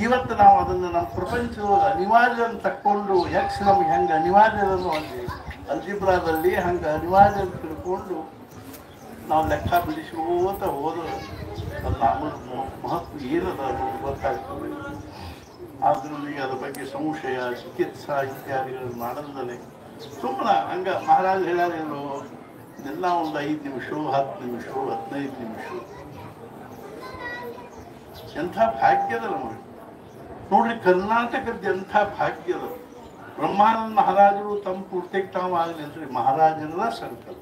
ಇವತ್ತು ನಾವು ಅದನ್ನು ನಮ್ಮ ಪ್ರಪಂಚದೊಳಗೆ ಅನಿವಾರ್ಯ ಅಂತ ತಕ್ಕೊಂಡು ಎಕ್ಸ್ ನಮ್ಗೆ ಹೆಂಗೆ ಅನಿವಾರ್ಯ ಅಲ್ಲಿ ಅಲ್ಜಿಬ್ರಾದಲ್ಲಿ ಹಂಗೆ ಅನಿವಾರ್ಯ ಅಂತ ತಿಳ್ಕೊಂಡು ನಾವು ಲೆಕ್ಕ ಬಿಡಿಸ್ಕೋತ ಹೋದ್ರೆ ಅದು ನಾಮದ ಮಹತ್ವ ಏನದ ಅನ್ನೋದು ಗೊತ್ತಾಗ್ತದೆ. ಆದ್ರಲ್ಲಿ ಅದ್ರ ಬಗ್ಗೆ ಸಂಶಯ, ಚಿಕಿತ್ಸಾ ಇತ್ಯಾದಿಗಳನ್ನು ಮಾಡಲ್ದಲೆ ಸುಮ್ಮನೆ ಹಂಗೆ ಮಹಾರಾಜ್ ಹೇಳೋದೇನು ಎಲ್ಲ ಒಂದು 5 ನಿಮಿಷ 10 ನಿಮಿಷ 15 ನಿಮಿಷ. ಎಂಥ ಭಾಗ್ಯದ ನಮಗೆ ನೋಡ್ರಿ, ಕರ್ನಾಟಕದ ಎಂಥ ಭಾಗ್ಯದ. ಬ್ರಹ್ಮಾನಂದ ಮಹಾರಾಜರು ತಮ್ಮ ಪೂರ್ತಿಗೆ ತಾವು ಆಗಲಿ ಅಂದ್ರೆ ಮಹಾರಾಜರ ಸಂಕಲ್ಪ.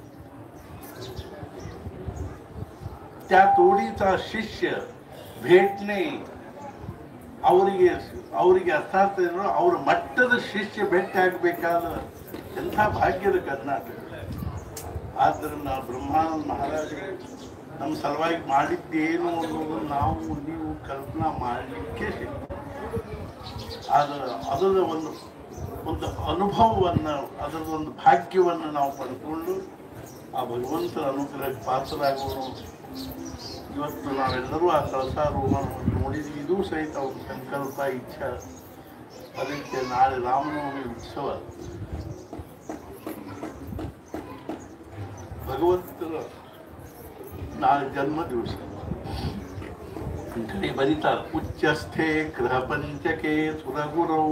त्या तोडीचा शिष्य भेटणे ಅವರಿಗೆ ಅರ್ಥಾತ್ ಏನು, ಅವ್ರ ಮಟ್ಟದ ಶಿಷ್ಯ ಭೇಟಿ ಆಗಬೇಕಾದ್ರೆ ಎಂಥ ಭಾಗ್ಯದ ಕರ್ನಾಟಕ. ಆದ್ದರಿಂದ ಬ್ರಹ್ಮಾನಂದ ಮಹಾರಾಜರು ನಮ್ಮ ಸಲುವಾಗಿ ಮಾಡಿದ್ದೇನು ಅನ್ನೋದು ನಾವು ನೀವು ಕಲ್ಪನಾ ಮಾಡಲಿಕ್ಕೆ ಅದರ ಒಂದು ಅನುಭವವನ್ನು, ಅದರದೊಂದು ಭಾಗ್ಯವನ್ನು ನಾವು ಪಡ್ಕೊಂಡು ಆ ಭಗವಂತನ ಅನುಗ್ರಹಕ್ಕೆ ಪಾತ್ರರಾಗೋಣ. ಇವತ್ತು ನಾವೆಲ್ಲರೂ ಆ ಕಳಸ ರೋಮವನ್ನು ನೋಡಿದ್ವಿ. ಇದು ಸಹಿತ ಒಂದು ಸಂಕಲ್ಪ, ಇಚ್ಛಾ. ಅದಕ್ಕೆ ನಾಳೆ ರಾಮನವಮಿ ಉತ್ಸವ, ಭಗವಂತನ ನಾಳೆ ಜನ್ಮ ದಿವಸ. ಕಡೆ ಬರೀತಾರೆ, ಉಚ್ಚಸ್ಥೆ ಗೃಹ ಪಂಚಕೆ ಸುರಗುರೌ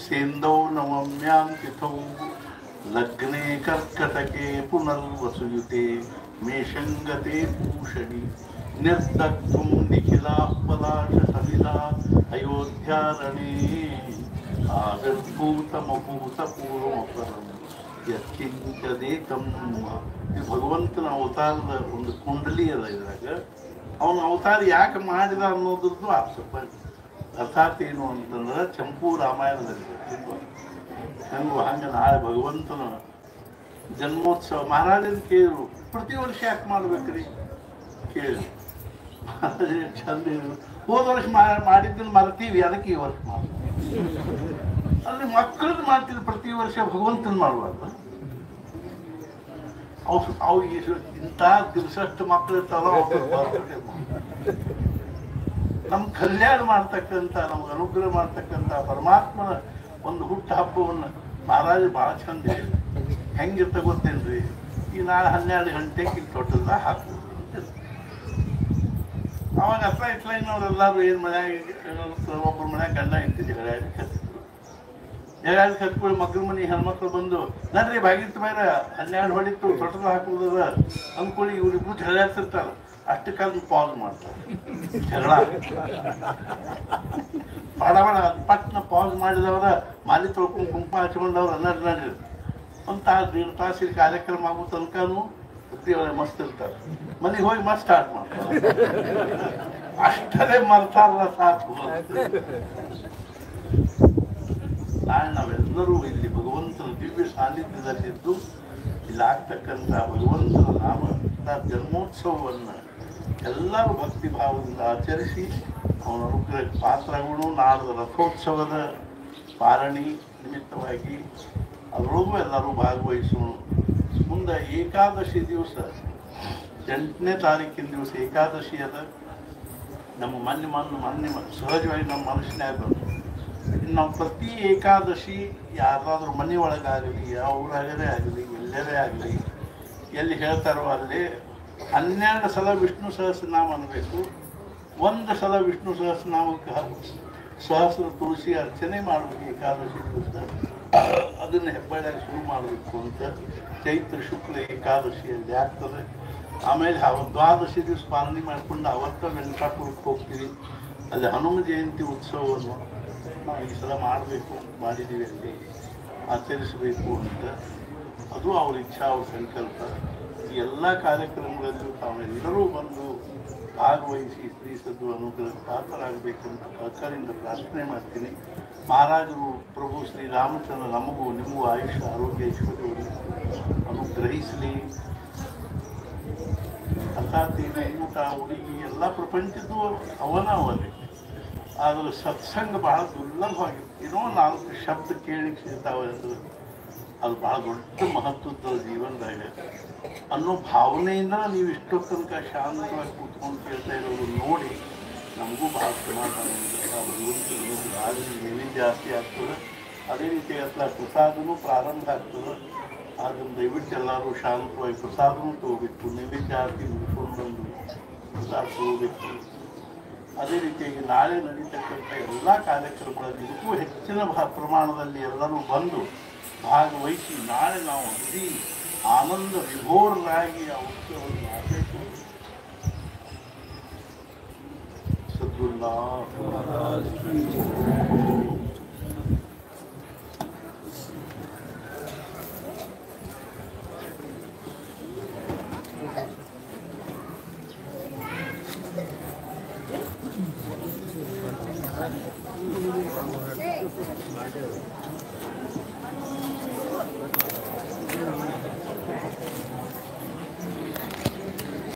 ಸೇಂದೌ ನವಮ್ಯಾಂ ತಿಥೌ ಲಗ್ನೆ ಕರ್ಕಟಕೆ ಪುನರ್ವಸುಯುತೆ ಮೇಷಂಗತೆ ಭೂಷಣಿ ನಿರ್ದಗ್ಧುಂ ನಿಖಿಲಾ ಪಲಾಶ ಸಮಿಧಾ ಅಯೋಧ್ಯಾರಣೇ ಆವಿರ್ಭೂತಮಭೂತ ಪೂರ್ವಮಪರಂ ಯತ್ಕಿಂಚದೇಕಂ. ಇದು ಭಗವಂತನ ಅವತಾರದ ಒಂದು ಕುಂಡಲಿ ಅದ. ಇದ್ರಾಗ ಅವನ ಅವತಾರ ಯಾಕೆ ಮಾಡಿದ ಅನ್ನೋದ್ರದ್ದು ಅರ್ಥಾತ್ ಏನು ಅಂತಂದ್ರೆ ಚಂಪೂ ರಾಮಾಯಣದಲ್ಲಿ ಹಂಗೆ ನಾಳೆ ಭಗವಂತನ ಜನ್ಮೋತ್ಸವ. ಮಹಾರಾಜನ ಕೇಳಿದ್ರು, ಪ್ರತಿ ವರ್ಷ ಯಾಕೆ ಮಾಡ್ಬೇಕ್ರಿ ಕೇಳಿ. ಚಂದ ಹೋದ ವರ್ಷ ಮಾಡಿದ್ದನ್ನು ಮರ್ತೀವಿ, ಅದಕ್ಕೆ ಈ ವರ್ಷ ಮಾಡ್ತೀವಿ. ಅಲ್ಲಿ ಮಕ್ಕಳದ್ದು ಮಾಡ್ತಿದ್ರು, ಪ್ರತಿ ವರ್ಷ ಭಗವಂತನ ಮಾಡಬಾರ್ದು. ಅವ್ರಿಗೆ ಇಂಥ ದಿವಸಷ್ಟು ಮಕ್ಕಳು ಇರ್ತಾರೋ ನಮ್ಮ ಕಲ್ಯಾಣ ಮಾಡ್ತಕ್ಕಂಥ, ನಮ್ಗೆ ಅನುಗ್ರಹ ಮಾಡ್ತಕ್ಕಂಥ ಪರಮಾತ್ಮನ ಒಂದು ಹುಟ್ಟ ಹಬ್ಬವನ್ನು ಮಹಾರಾಜ ಭಾಳ ಚಂದ ಹೇಳಿ. ಹೆಂಗಿರ್ತ ಗೊತ್ತೇನ್ರಿ, ಈ ನಾಳೆ 12 ಗಂಟೆಗೆ ಇಲ್ಲಿ ತೊಟ್ಟದ ಹಾಕ್ಬೋದು. ಅವಾಗ ಹತ್ರ ಇಟ್ಲಾಗಿನವ್ರೆಲ್ಲರೂ ಏನು ಮನ್ಯಾಗ ಒಬ್ಬರು ಮನ್ಯಾಗ ಗಂಡ ಇರ್ತಿದ್ವಿ, ಜಗಾಡಿ ಕತ್ಕೊಳ್ಳಿ ಮಗ್ಳ ಮನೆ ಹೆಣ್ಮಕ್ಳು ಬಂದು ನಡ್ರಿ ಬಾಗಿತ್ತು ಬೇರೆ 12 ಹೊಡಿತು ತೊಟ್ಟದ ಹಾಕುವುದದ ಅಂದ್ಕೊಳ್ಳಿ. ಇವ್ರಿಬ್ರು ಜಗಳಾಡ್ತಿರ್ತಾರ. ಅಷ್ಟು ಕಾಲ ಪಾಸ್ ಮಾಡ್ತಾರೆ ಜಗಳ. ಬಾಡ ಪಟ್ನ ಪಾಸ್ ಮಾಡಿದವರ ಮಾಲಿ ತೊಳ್ಕೊಂಡು ಕುಂಕುಮ ಹಚ್ಕೊಂಡವ್ರು ನಡ್ರಿ ಒಂದು ತಾಸು 1.5 ತಾಸು ಕಾರ್ಯಕ್ರಮ ಆಗೋ ತನಕನೂ ಮಸ್ತ್ ಇರ್ತಾರೆ. ಮನೆಗೆ ಹೋಗಿ ಮಸ್ತ್ ಸ್ಟಾರ್ಟ್ ಮಾಡ್ತಾರೆ. ಅಷ್ಟರೇ ಮರ್ತಾರಲ್ಲ ಸಾಕು. ನಾಳೆ ನಾವೆಲ್ಲರೂ ಇಲ್ಲಿ ಭಗವಂತನ ದಿವ್ಯ ಸಾನ್ನಿಧ್ಯದಲ್ಲಿದ್ದು ಇಲ್ಲಿ ಆಗ್ತಕ್ಕಂಥ ಭಗವಂತನ ನಾಮ ಜನ್ಮೋತ್ಸವವನ್ನು ಎಲ್ಲರೂ ಭಕ್ತಿ ಭಾವದಿಂದ ಆಚರಿಸಿ ಅವನ ಅನುಗ್ರಹಕ್ಕೆ ಪಾತ್ರಗಳು. ನಾಡದ ರಥೋತ್ಸವದ ಪಾರಣಿ ನಿಮಿತ್ತವಾಗಿ ಅದರೊಳಗೂ ಎಲ್ಲರೂ ಭಾಗವಹಿಸೋಣ. ಮುಂದೆ ಏಕಾದಶಿ ದಿವಸ 8ನೇ ತಾರೀಕಿನ ದಿವಸ ಏಕಾದಶಿ ಅದ. ನಮ್ಮ ಮೊನ್ನೆ ಸಹಜವಾಗಿ ನಮ್ಮ ಮನುಷ್ಯನಾಗ ಬಂತು. ನಾವು ಪ್ರತಿ ಏಕಾದಶಿ ಯಾರಾದ್ರೂ ಮನೆ ಒಳಗಾಗಲಿ, ಯಾವ ಊರಾಗಲೇ ಆಗಲಿ, ಎಲ್ಲರೇ ಆಗಲಿ, ಎಲ್ಲಿ ಹೇಳ್ತಾರೋ ಅಲ್ಲಿ 12 ಸಲ ವಿಷ್ಣು ಸಹಸ್ರನಾಮ ಅನ್ನಬೇಕು. 1 ಸಲ ವಿಷ್ಣು ಸಹಸ್ರನಾಮಕ್ಕೆ ಸಹಸ್ರ ತುಳಸಿ ಅರ್ಚನೆ ಮಾಡಬೇಕು ಏಕಾದಶಿ ದಿವಸ. ಅದನ್ನು ಹೆಬ್ಬಳ್ಳಿಯಾಗಿ ಶುರು ಮಾಡಬೇಕು ಅಂತ ಚೈತ್ರ ಶುಕ್ಲ ಏಕಾದಶಿಯಲ್ಲಿ ಆಗ್ತದೆ. ಆಮೇಲೆ ದ್ವಾದಶಿ ದಿವಸ ಪಾಲನೆ ಮಾಡಿಕೊಂಡು ಅವತ್ತ ವೆಂಕಟಾಪುರಕ್ಕೆ ಹೋಗ್ತೀವಿ. ಅಲ್ಲಿ ಹನುಮ ಜಯಂತಿ ಉತ್ಸವವನ್ನು ನಾವು ಈ ಸಲ ಮಾಡಬೇಕು, ಮಾಡಿದ್ದೀವಿ, ಅಲ್ಲಿ ಆಚರಿಸಬೇಕು ಅಂತ. ಅದು ಅವ್ರ ಇಚ್ಛಾ, ಅವ್ರ ಸಂಕಲ್ಪ. ಈ ಎಲ್ಲ ಕಾರ್ಯಕ್ರಮಗಳಲ್ಲೂ ತಾವೆಲ್ಲರೂ ಬಂದು ಭಾಗವಹಿಸಿ ಶ್ರೀ ಸದ್ಗುರು ಅನುಗ್ರಹಕ್ಕೆ ಪಾತ್ರರಾಗಬೇಕಂತ ಕಳಕಳಿಯಿಂದ ಪ್ರಾರ್ಥನೆ ಮಾಡ್ತೀನಿ. ಮಹಾರಾಜರು ಪ್ರಭು ಶ್ರೀರಾಮಚಂದ್ರ ನಮಗೂ ನಿಮಗೂ ಆಯುಷ್ಯ ಆರೋಗ್ಯ ಐಶ್ವರ್ಯವನ್ನು ಅನುಗ್ರಹಿಸಲಿ. ಅರ್ಥಾತ್ ಊಟ ಹುಡುಗಿ ಎಲ್ಲ ಪ್ರಪಂಚದ್ದು ಅವನೇ. ಆದರೆ ಸತ್ಸಂಗ ಬಹಳ ದುರ್ಲಭವಾಗಿತ್ತು. ಏನೋ 4 ಶಬ್ದ ಕೇಳಿ ಸಿಗ್ತಾವೆ ಅಂದ್ರೆ ಅದು ಬಹಳ ದೊಡ್ಡ ಮಹತ್ವದ ಜೀವನದಾಗ ಅನ್ನೋ ಭಾವನೆಯಿಂದ ನೀವು ಇಷ್ಟೋ ತನಕ ಶಾಂತವಾಗಿ ಕೂತ್ಕೊಂಡು ಕೇಳ್ತಾ ಇರೋದು ನೋಡಿ ನಮಗೂ ಭಾಳ ಸಮಾಧಾನ ಏನೇನು ಜಾಸ್ತಿ ಆಗ್ತದೆ. ಅದೇ ರೀತಿ ಅಥವಾ ಪ್ರಸಾದನೂ ಪ್ರಾರಂಭ ಆಗ್ತದೆ. ಅದನ್ನು ದಯವಿಟ್ಟು ಎಲ್ಲರೂ ಶಾಂತವಾಗಿ ಪ್ರಸಾದನೂ ತಗೋಬೇಕು. ನೈವೇದ್ಯ ಆರತಿ ಮುಗಿಸ್ಕೊಂಡು ಬಂದು ಪ್ರಸಾದ ತಗೋಬೇಕು. ಅದೇ ರೀತಿಯಾಗಿ ನಾಳೆ ನಡೀತಕ್ಕಂಥ ಎಲ್ಲ ಕಾರ್ಯಕ್ರಮಗಳಲ್ಲಿ ಇದಕ್ಕೂ ಹೆಚ್ಚಿನ ಪ್ರಮಾಣದಲ್ಲಿ ಎಲ್ಲರೂ ಬಂದು ಭಾಗವಹಿಸಿ ನಾಳೆ ನಾವು ಅಗದಿ ಆನಂದ ವಿಭೋರರಾಗಿ ಆ ಉತ್ಸವವನ್ನು ಮಾಡಬೇಕು. ಸದ್ಗುರುನಾಥ